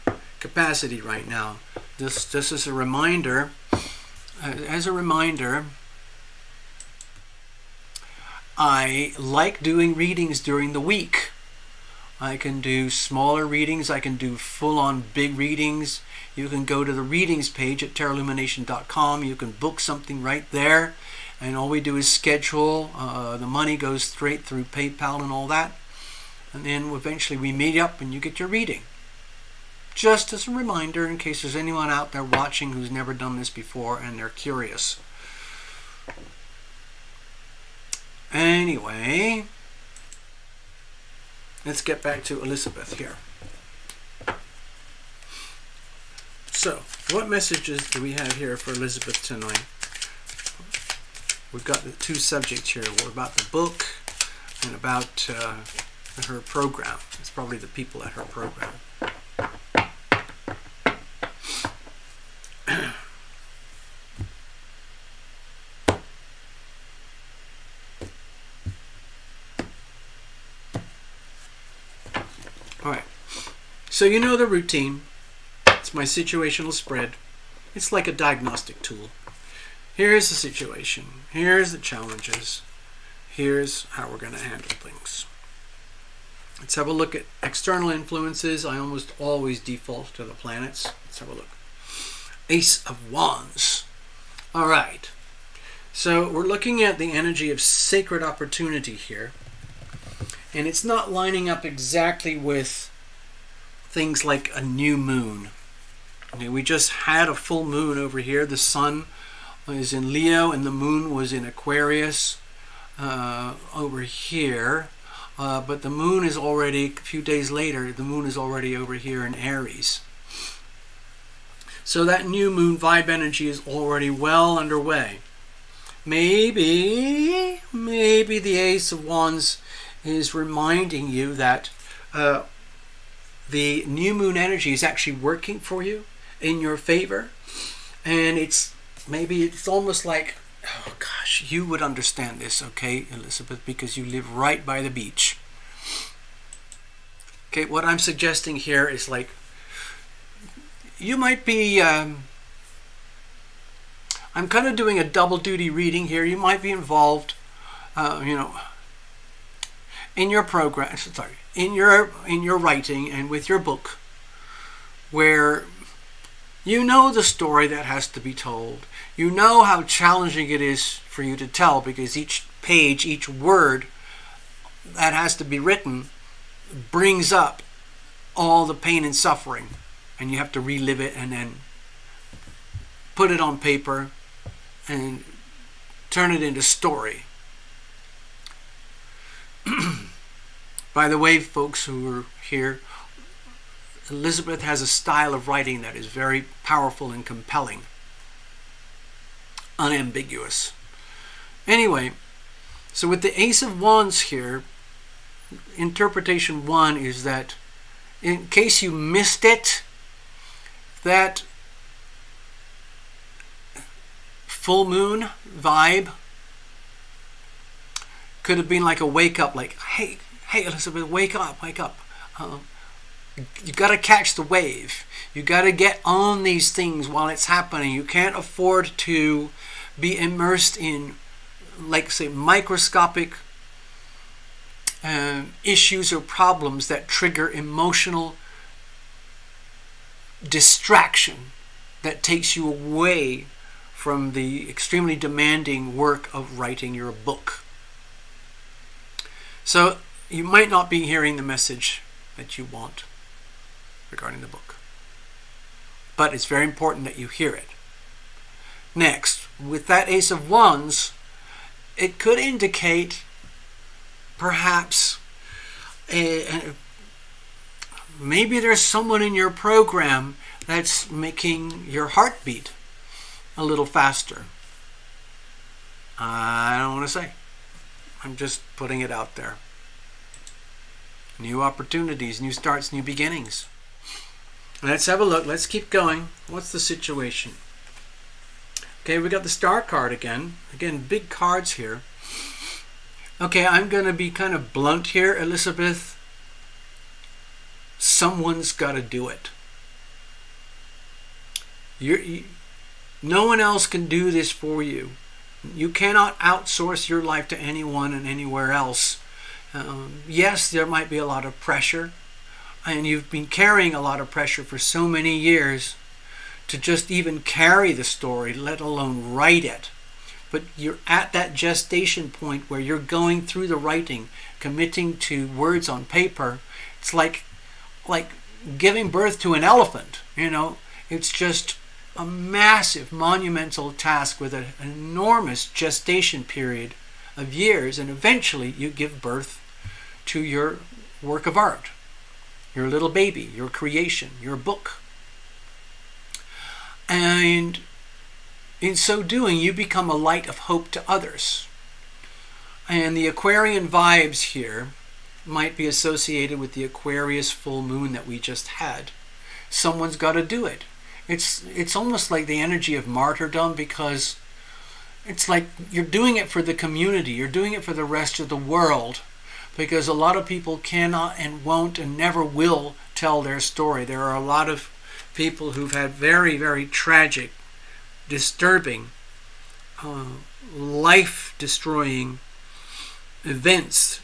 [SPEAKER 1] capacity right now. This is a reminder. As a reminder, I like doing readings during the week. I can do smaller readings. I can do full-on big readings. You can go to the readings page at TarotLumination.com. You can book something right there. And all we do is schedule. The money goes straight through PayPal and all that. And then eventually we meet up and you get your reading. Just as a reminder, in case there's anyone out there watching who's never done this before and they're curious. Anyway, let's get back to Elizabeth here. So, what messages do we have here for Elizabeth tonight? We've got the 2 subjects here. We're about the book and about her program. It's probably the people at her program. Alright, so you know the routine. It's my situational spread. It's like a diagnostic tool. Here's the situation. Here's the challenges. Here's how we're going to handle things. Let's have a look at external influences. I almost always default to the planets. Let's have a look. Ace of Wands. Alright, so we're looking at the energy of sacred opportunity here. And it's not lining up exactly with things like a new moon. Okay, we just had a full moon over here. The sun is in Leo and the moon was in Aquarius over here. But the moon is already, a few days later, the moon is already over here in Aries. So that new moon vibe energy is already well underway. Maybe the Ace of Wands is reminding you that the new moon energy is actually working for you in your favor, and it's almost like, oh gosh, you would understand this, okay, Elizabeth, because you live right by the beach. Okay, what I'm suggesting here is like, you might be I'm kind of doing a double duty reading here. You might be involved in your program, in your writing and with your book, where you know the story that has to be told. You know how challenging it is for you to tell, because each page, each word that has to be written brings up all the pain and suffering, and you have to relive it and then put it on paper and turn it into story. By the way, folks who are here, Elizabeth has a style of writing that is very powerful and compelling, unambiguous. Anyway, so with the Ace of Wands here, interpretation 1 is that, in case you missed it, that full moon vibe could have been like a wake up, like, hey Elizabeth, wake up. You got to catch the wave. You got to get on these things while it's happening. You can't afford to be immersed in, like, say, microscopic issues or problems that trigger emotional distraction that takes you away from the extremely demanding work of writing your book. So you might not be hearing the message that you want regarding the book, but it's very important that you hear it. Next, with that Ace of Wands, it could indicate perhaps maybe there's someone in your program that's making your heart beat a little faster. I don't want to say. I'm just putting it out there. New opportunities, new starts, new beginnings. Let's have a look. Let's keep going. What's the situation? Okay, we got the Star card again. Again, big cards here. Okay, I'm going to be kind of blunt here, Elizabeth. Someone's got to do it. No one else can do this for you. You cannot outsource your life to anyone and anywhere else. Yes, there might be a lot of pressure, and you've been carrying a lot of pressure for so many years to just even carry the story, let alone write it. But you're at that gestation point where you're going through the writing, committing to words on paper. It's like giving birth to an elephant, you know. It's just a massive, monumental task with an enormous gestation period of years, and eventually you give birth to your work of art, your little baby, your creation, your book. And in so doing, you become a light of hope to others. And the Aquarian vibes here might be associated with the Aquarius full moon that we just had. Someone's got to do it. It's almost like the energy of martyrdom, because it's like you're doing it for the community. You're doing it for the rest of the world, because a lot of people cannot and won't and never will tell their story. There are a lot of people who've had very, very tragic, disturbing, life-destroying events.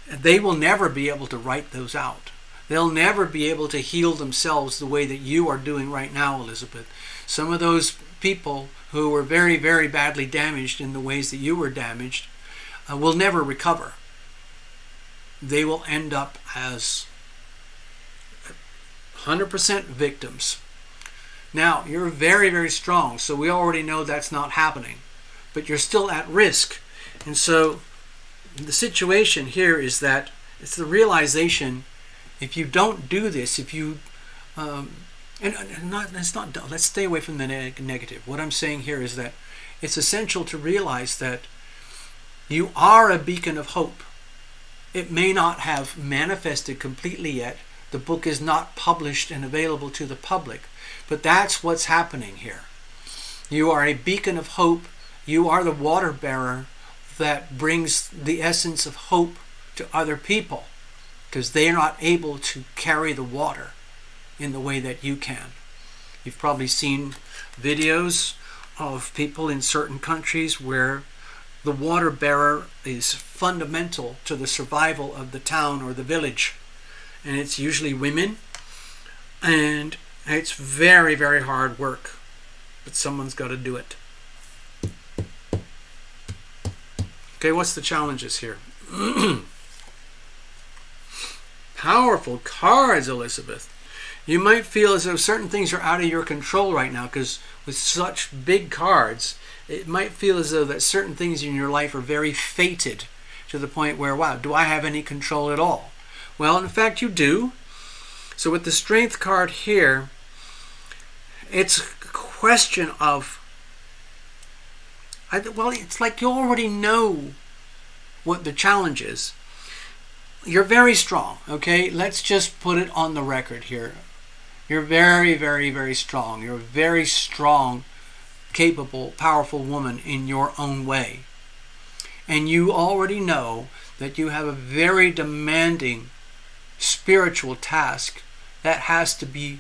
[SPEAKER 1] They will never be able to write those out. They'll never be able to heal themselves the way that you are doing right now, Elizabeth. Some of those people who were very, very badly damaged in the ways that you were damaged will never recover. They will end up as 100% victims. Now, you're very, very strong, so we already know that's not happening. But you're still at risk. And so the situation here is that it's the realization, if you don't do this, if you let's stay away from the negative. What I'm saying here is that it's essential to realize that you are a beacon of hope. It may not have manifested completely yet. The book is not published and available to the public, but that's what's happening here. You are a beacon of hope. You are the water bearer that brings the essence of hope to other people, because they're not able to carry the water in the way that you can. You've probably seen videos of people in certain countries where the water bearer is fundamental to the survival of the town or the village. And it's usually women. And it's very, very hard work. But someone's got to do it. Okay, what's the challenges here? Powerful cards, Elizabeth. You might feel as though certain things are out of your control right now, because with such big cards, it might feel as though that certain things in your life are very fated, to the point where, wow, do I have any control at all? Well, in fact, you do. So with the Strength card here, it's a question of, it's like you already know what the challenge is. You're very strong, okay? Let's just put it on the record here. You're very, very, very strong. You're a very strong, capable, powerful woman in your own way. And you already know that you have a very demanding spiritual task that has to be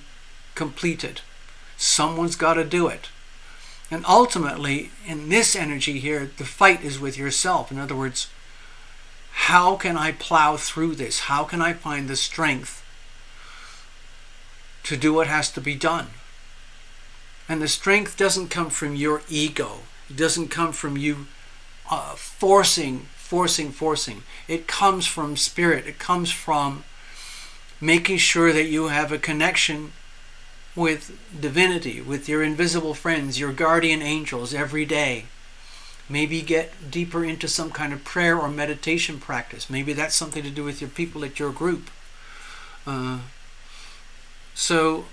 [SPEAKER 1] completed. Someone's got to do it. And ultimately, in this energy here, the fight is with yourself. In other words, how can I plow through this? How can I find the strength to do what has to be done? And the strength doesn't come from your ego. It doesn't come from you forcing. It comes from spirit. It comes from making sure that you have a connection with divinity, with your invisible friends, your guardian angels every day. Maybe get deeper into some kind of prayer or meditation practice. Maybe that's something to do with your people at your group. So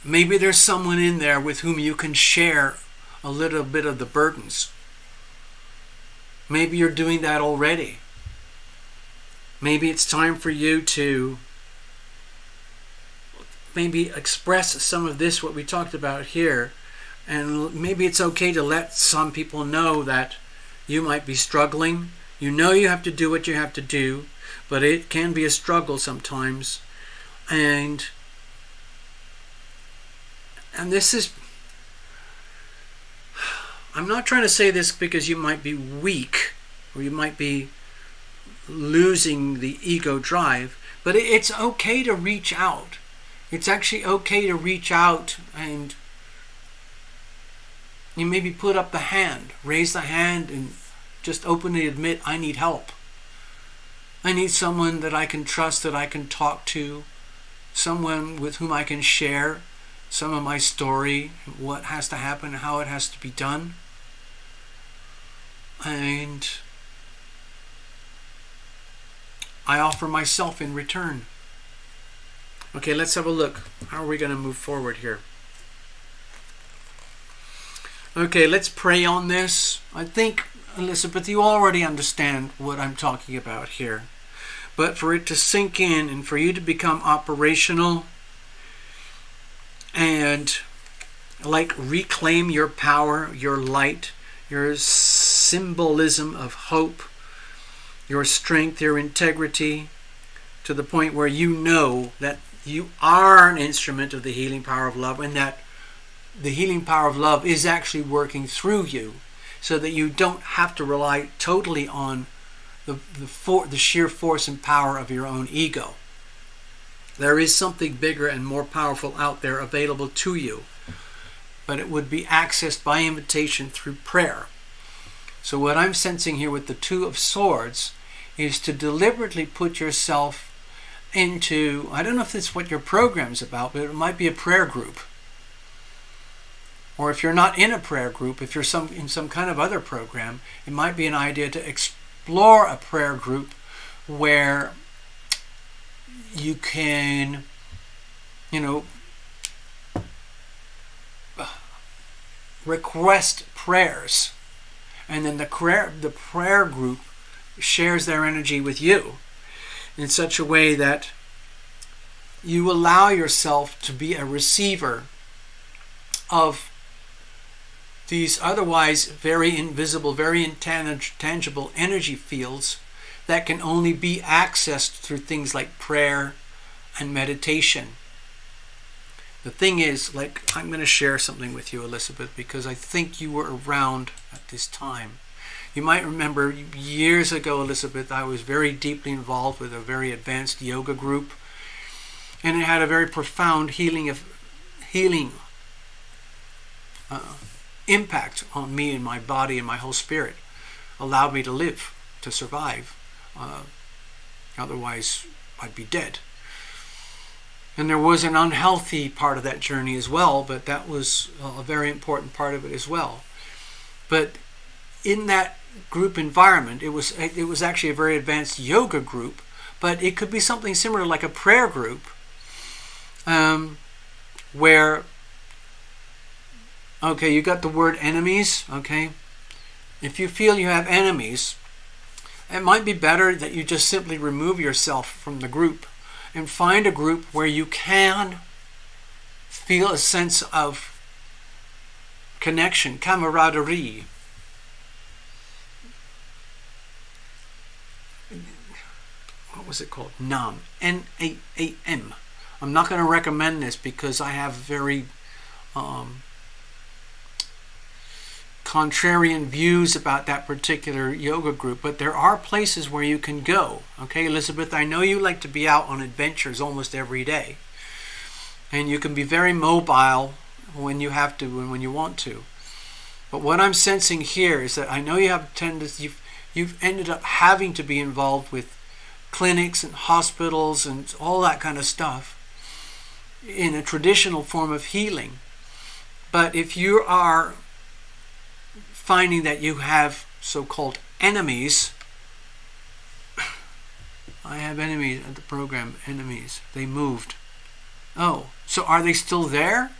[SPEAKER 1] maybe there's someone in there with whom you can share a little bit of the burdens. Maybe you're doing that already. Maybe it's time for you to maybe express some of this, what we talked about here. And maybe it's okay to let some people know that You might be struggling. You know you have to do what you have to do, but it can be a struggle sometimes. And this is, I'm not trying to say this because you might be weak or you might be losing the ego drive, but it's okay to reach out. It's actually okay to reach out, and you maybe put up the hand, raise the hand, and just openly admit, I need help. I need someone that I can trust, that I can talk to, someone with whom I can share some of my story, what has to happen, how it has to be done. And I offer myself in return. Okay, let's have a look. How are we going to move forward here? Okay, let's pray on this. I think, Elizabeth, you already understand what I'm talking about here. But for it to sink in and for you to become operational and like reclaim your power, your light, your symbolism of hope, your strength, your integrity, to the point where you know that you are an instrument of the healing power of love, and that the healing power of love is actually working through you, so that you don't have to rely totally on the sheer force and power of your own ego. There is something bigger and more powerful out there available to you, but it would be accessed by invitation through prayer. So what I'm sensing here with the Two of Swords is to deliberately put yourself into, I don't know if it's what your program's about, but it might be a prayer group. Or if you're not in a prayer group, if you're in some kind of other program, it might be an idea to explore a prayer group where you can, request prayers, and then the prayer group shares their energy with you in such a way that you allow yourself to be a receiver of these otherwise very invisible, very intangible energy fields that can only be accessed through things like prayer and meditation. The thing is, I'm going to share something with you, Elizabeth, because I think you were around at this time. You might remember years ago, Elizabeth, I was very deeply involved with a very advanced yoga group, and it had a very profound healing impact on me and my body and my whole spirit. Allowed me to live, to survive. Otherwise, I'd be dead. And there was an unhealthy part of that journey as well, but that was a very important part of it as well. But in that group environment, it was actually a very advanced yoga group, but it could be something similar like a prayer group, where, okay, you got the word enemies, okay? If you feel you have enemies, it might be better that you just simply remove yourself from the group and find a group where you can feel a sense of connection, camaraderie. What was it called? NAM. N-A-A-M. I'm not going to recommend this because I have very contrarian views about that particular yoga group, but there are places where you can go. Okay, Elizabeth, I know you like to be out on adventures almost every day, and you can be very mobile when you have to and when you want to. But what I'm sensing here is that I know you have you've ended up having to be involved with clinics and hospitals and all that kind of stuff in a traditional form of healing. But if you are finding that you have so-called enemies, I have enemies at the program, enemies. They moved. Oh, so are they still there?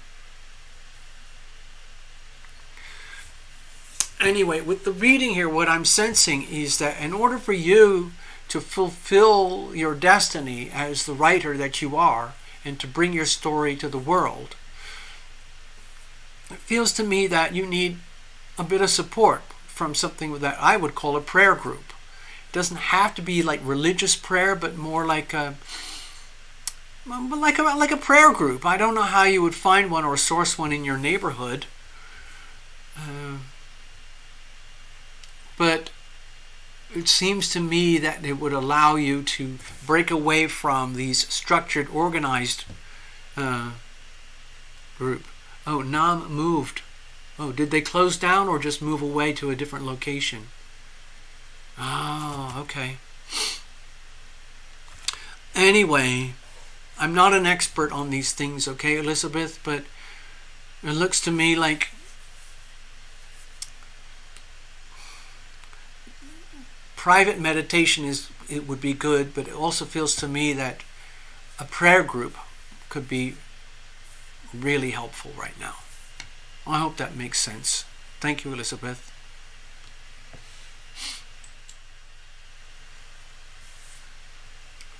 [SPEAKER 1] Anyway, with the reading here, what I'm sensing is that in order for you to fulfill your destiny as the writer that you are and to bring your story to the world, it feels to me that you need a bit of support from something that I would call a prayer group. It doesn't have to be like religious prayer, but more like a prayer group. I don't know how you would find one or source one in your neighborhood. But it seems to me that it would allow you to break away from these structured, organized group. Oh, Nam moved. Oh, did they close down or just move away to a different location? Oh, okay. Anyway, I'm not an expert on these things, okay, Elizabeth, but it looks to me like private meditation would be good, but it also feels to me that a prayer group could be really helpful right now. I hope that makes sense. Thank you, Elizabeth.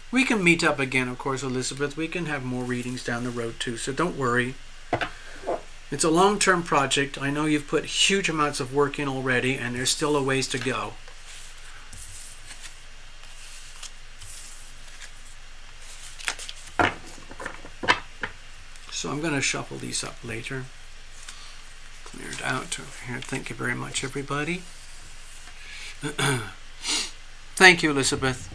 [SPEAKER 1] We can meet up again, of course, Elizabeth. We can have more readings down the road too, so don't worry. It's a long-term project. I know you've put huge amounts of work in already, and there's still a ways to go. So I'm going to shuffle these up later. Clear it out over here. Thank you very much, everybody. Thank you, Elizabeth.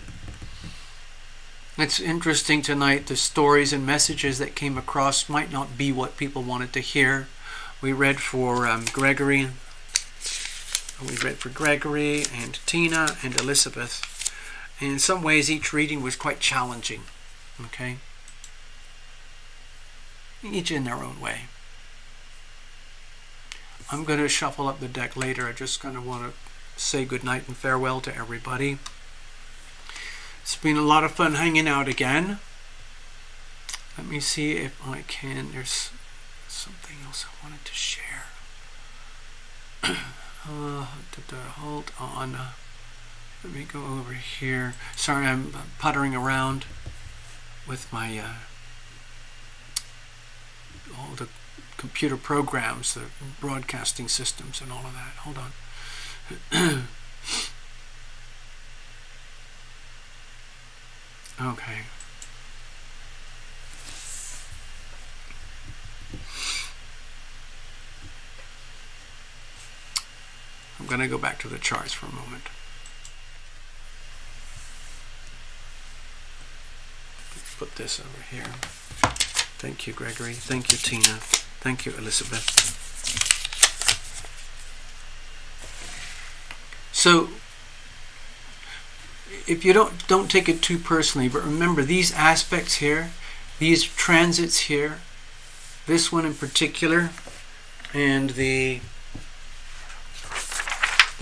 [SPEAKER 1] It's interesting tonight. The stories and messages that came across might not be what people wanted to hear. We read for Gregory. We read for Gregory and Tina and Elizabeth. And in some ways, each reading was quite challenging. Okay? Each in their own way. I'm going to shuffle up the deck later. I just kind of want to say goodnight and farewell to everybody. It's been a lot of fun hanging out again. Let me see if I can. There's something else I wanted to share. Hold on. Let me go over here. Sorry, I'm puttering around with my all the computer programs, the broadcasting systems and all of that. Hold on. Okay. I'm going to go back to the charts for a moment. Let's put this over here. Thank you, Gregory. Thank you, Tina. Thank you, Elizabeth. So, if you don't take it too personally, but remember these aspects here, these transits here, this one in particular, and the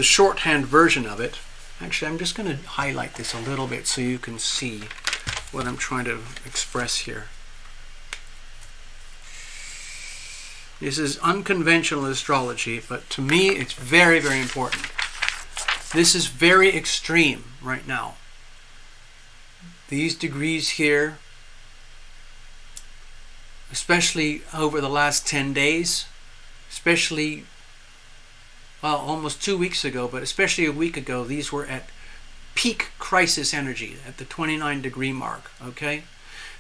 [SPEAKER 1] shorthand version of it. Actually, I'm just going to highlight this a little bit so you can see what I'm trying to express here. This is unconventional astrology, but to me it's very, very important. This is very extreme right now. These degrees here, especially over the last 10 days, especially, well, almost 2 weeks ago, but especially a week ago, these were at peak crisis energy at the 29 degree mark, okay?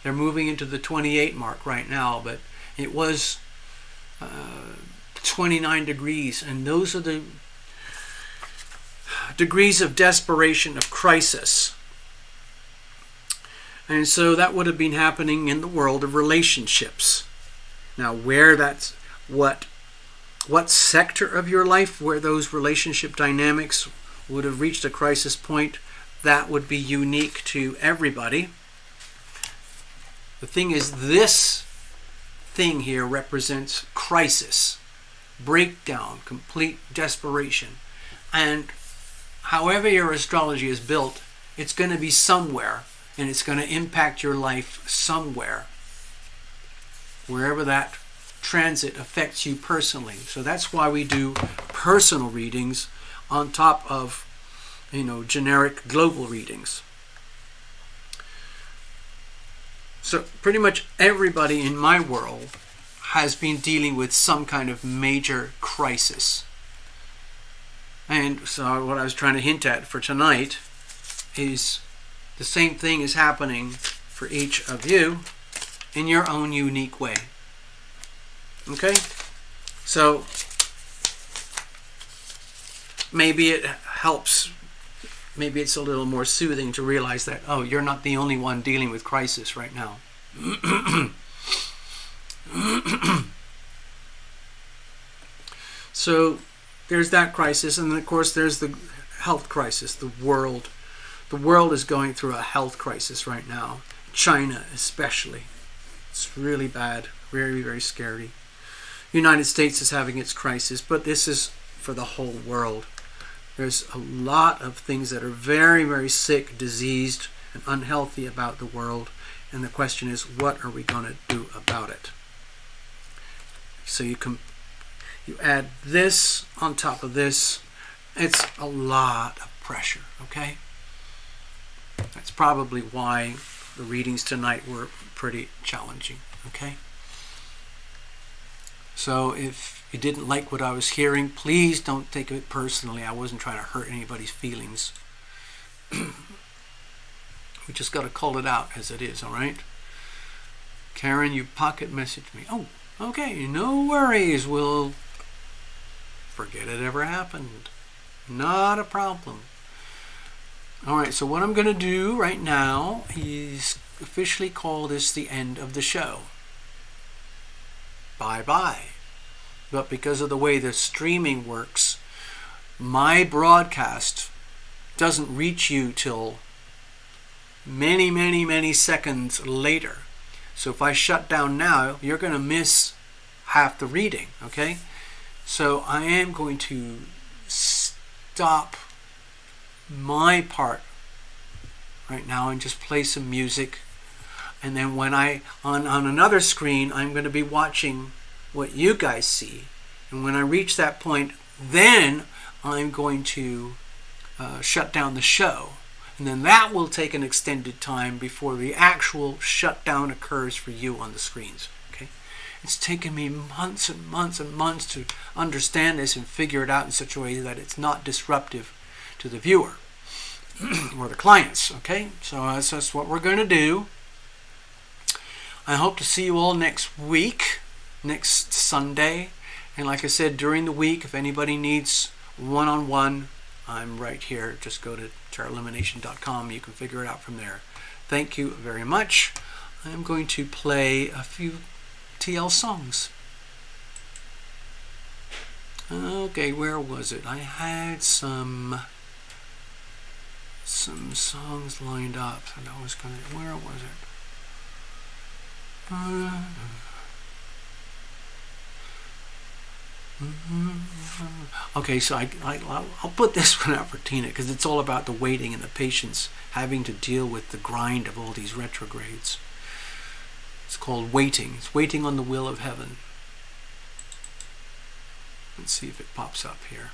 [SPEAKER 1] They're moving into the 28 mark right now, but it was 29 degrees, and those are the degrees of desperation, of crisis. And so that would have been happening in the world of relationships. Now, where that's what sector of your life where those relationship dynamics would have reached a crisis point, that would be unique to everybody. The thing is, this thing here represents crisis, breakdown, complete desperation. And however your astrology is built, it's going to be somewhere, and it's going to impact your life somewhere, wherever that transit affects you personally. So that's why we do personal readings on top of, generic global readings. So pretty much everybody in my world has been dealing with some kind of major crisis. And so what I was trying to hint at for tonight is the same thing is happening for each of you in your own unique way. Okay? So maybe it helps, maybe it's a little more soothing to realize that, oh, you're not the only one dealing with crisis right now. So there's that crisis, and of course there's the health crisis. The world is going through a health crisis right now. China especially. It's really bad, very, very scary. United States is having its crisis, but this is for the whole world. There's a lot of things that are very, very sick, diseased, and unhealthy about the world, and the question is, what are we going to do about it? So you add this on top of this, it's a lot of pressure, okay? That's probably why the readings tonight were pretty challenging, okay? So if you didn't like what I was hearing, please don't take it personally. I wasn't trying to hurt anybody's feelings. We just got to call it out as it is, all right? Karen, you pocket messaged me. Oh, okay, no worries. We'll forget it ever happened. Not a problem. All right, so what I'm going to do right now is officially call this the end of the show. Bye-bye. But because of the way the streaming works, my broadcast doesn't reach you till many, many, many seconds later. So if I shut down now, you're going to miss half the reading, okay? So I am going to stop my part right now and just play some music, and then when I on another screen I'm going to be watching what you guys see, and when I reach that point, then I'm going to shut down the show, and then that will take an extended time before the actual shutdown occurs for you on the screens. Okay, it's taken me months and months and months to understand this and figure it out in such a way that it's not disruptive to the viewer or the clients. Okay, so that's what we're going to do. I hope to see you all next week, next Sunday. And like I said, during the week, if anybody needs one-on-one, I'm right here. Just go to TarotLumination.com. You can figure it out from there. Thank you very much. I'm going to play a few TL songs. Okay, where was it? I had some songs lined up, and I was going to, where was it? Okay, so I'll put this one out for Tina, because it's all about the waiting and the patience, having to deal with the grind of all these retrogrades. It's called Waiting. It's Waiting on the Will of Heaven. Let's see if it pops up here.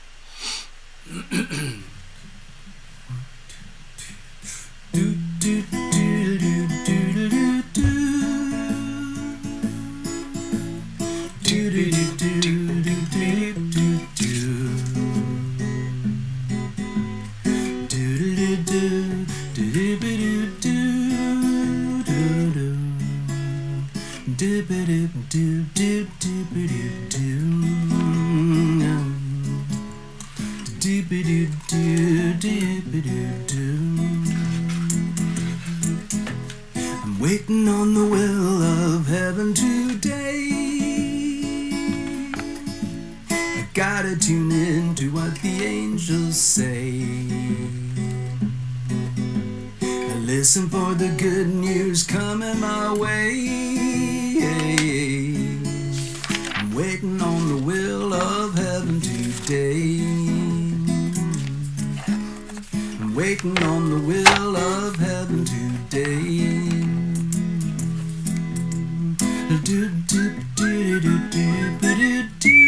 [SPEAKER 2] I'm waiting on the will of heaven today. I gotta tune in to what the angels say. I listen for the good news coming my way. I'm waiting on the will of heaven today. I'm waiting on the will of heaven today. Do do do do do do do do do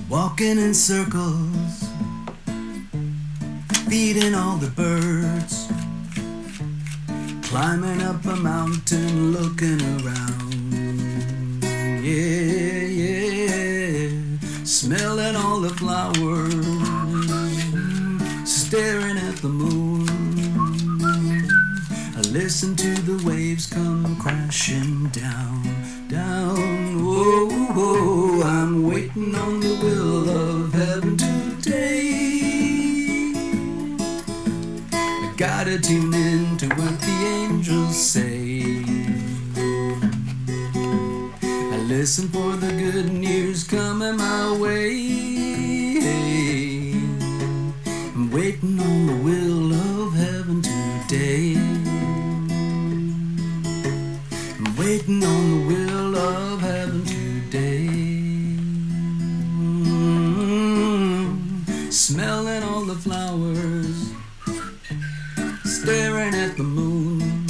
[SPEAKER 2] Walking in circles, feeding all the birds, climbing up a mountain, looking around. Yeah, yeah, smelling all the flowers, staring at the moon. I listen to the waves come crashing down, down. Whoa, whoa, I'm waiting on the will of heaven today. I gotta tune in to what the angels say. I listen for the good news coming my way. I'm waiting on the will of heaven today. I'm waiting on the will of heaven today. Smelling all the flowers, staring at the moon.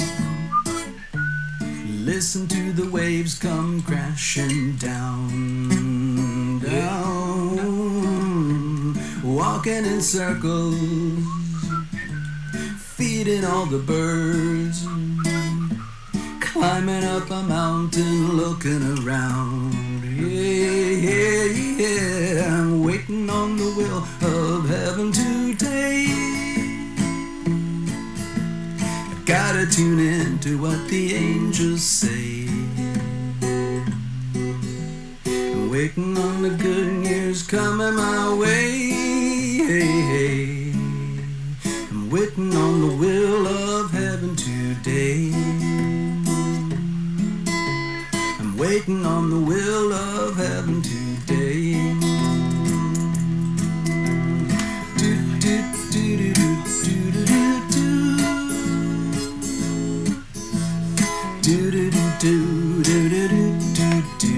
[SPEAKER 2] Listen to the waves come crashing down, down. Walking in circles, feeding all the birds, climbing up a mountain, looking around. Yeah, yeah, yeah, I'm waiting on the will of heaven today. I gotta tune in to what the angels say. I'm waiting on the good news coming my way. I'm waiting on the will of heaven today. I'm waiting on the will of heaven today. Do, do, do, do, do, do, do, do. Do, do, do, do, do, do, do, do.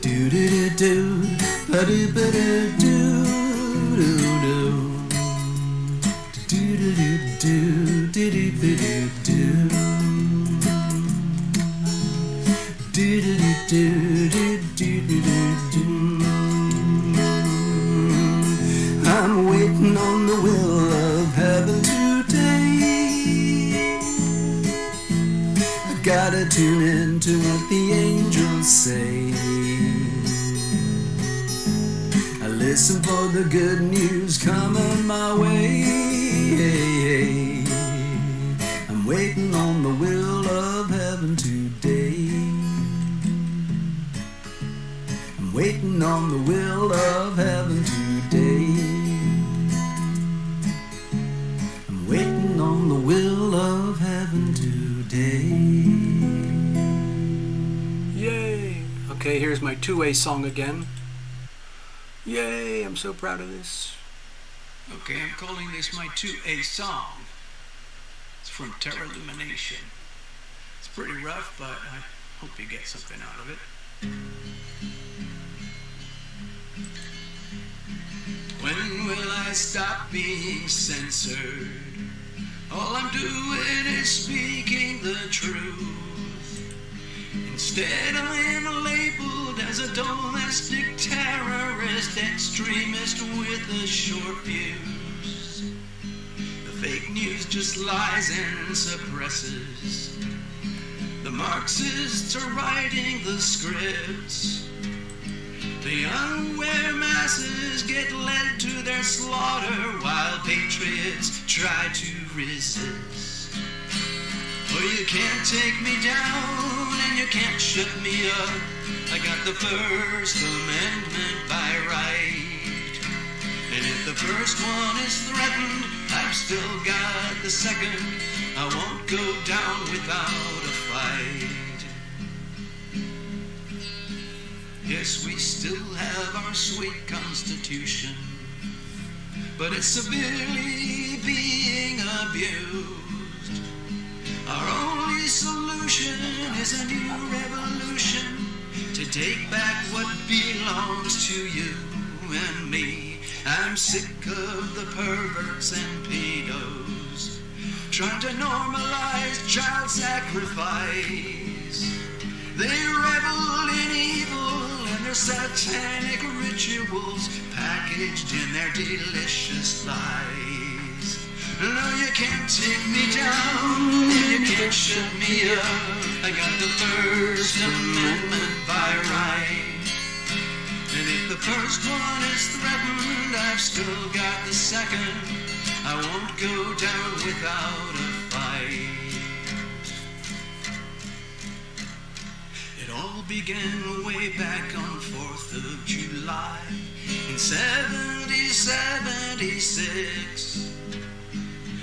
[SPEAKER 2] Do, do, do, do, ba-do, ba-do, do, do, do. Do, do, do, do, do, do, do, do. Do, do, do, do, do, do, do. I'm waiting on the will of heaven today. I gotta tune in to what the angels say. I listen for the good news coming my way. I'm waiting on the will of heaven today. I'm waiting on the will of heaven today. I'm waiting on the will of heaven today.
[SPEAKER 1] Yay! Okay, here's my two-way song again. Yay, I'm so proud of this. Okay, I'm calling this my 2A song. It's from TarotLumination. It's pretty rough, but I hope you get something out of it. When will I stop being censored? All I'm doing is speaking the truth. Instead I am labeled as a domestic terrorist extremist with a short fuse. The fake news just lies and suppresses. The Marxists are writing the scripts. The unaware masses get led to their slaughter while patriots try to resist. Oh, you can't take me down and you can't shut me up. I got the First Amendment by right. And if the first one is threatened, I've still got the second. I won't go down without a fight. Yes, we still have our sweet Constitution, but it's severely being abused. Our only solution is a new revolution to take back what belongs to you and me. I'm
[SPEAKER 2] I'm sick of the perverts and pedos trying to normalize child sacrifice. They revel in evil and their satanic rituals packaged in their delicious lies. No, you can't take me down and you can't shut me up. I got the First Amendment by right. And if the first one is threatened, I've still got the second. I won't go down without a fight. It all began way back on 4th of July in 1776.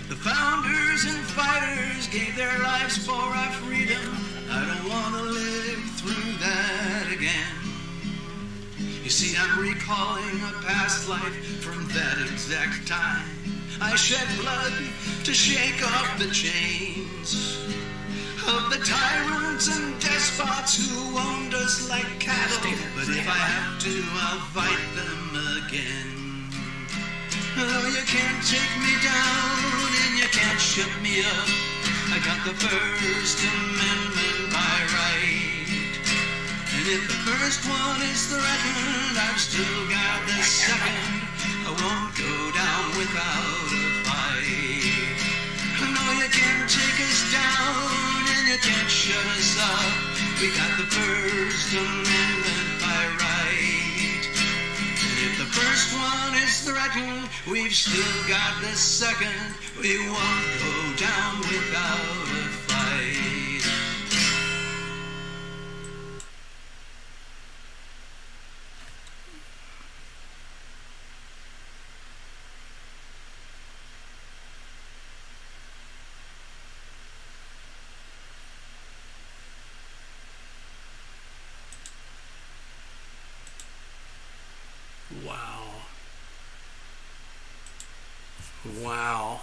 [SPEAKER 2] The founders and fighters gave their lives for our freedom. I don't want to live through that again. You see, I'm recalling a past life from that exact time. I shed blood to shake off the chains of the tyrants and despots who owned us like cattle. But if I have to, I'll fight them again. Oh, you can't take me down and you can't shut me up. I got the First Amendment by right. And if the first one is threatened, I've still got the second. I won't go down without a fight. No, you can't take us down and you can't shut us up. We got the First Amendment by right. And if the first one is threatened, we've still got the second. We won't go down without a fight.
[SPEAKER 1] Wow.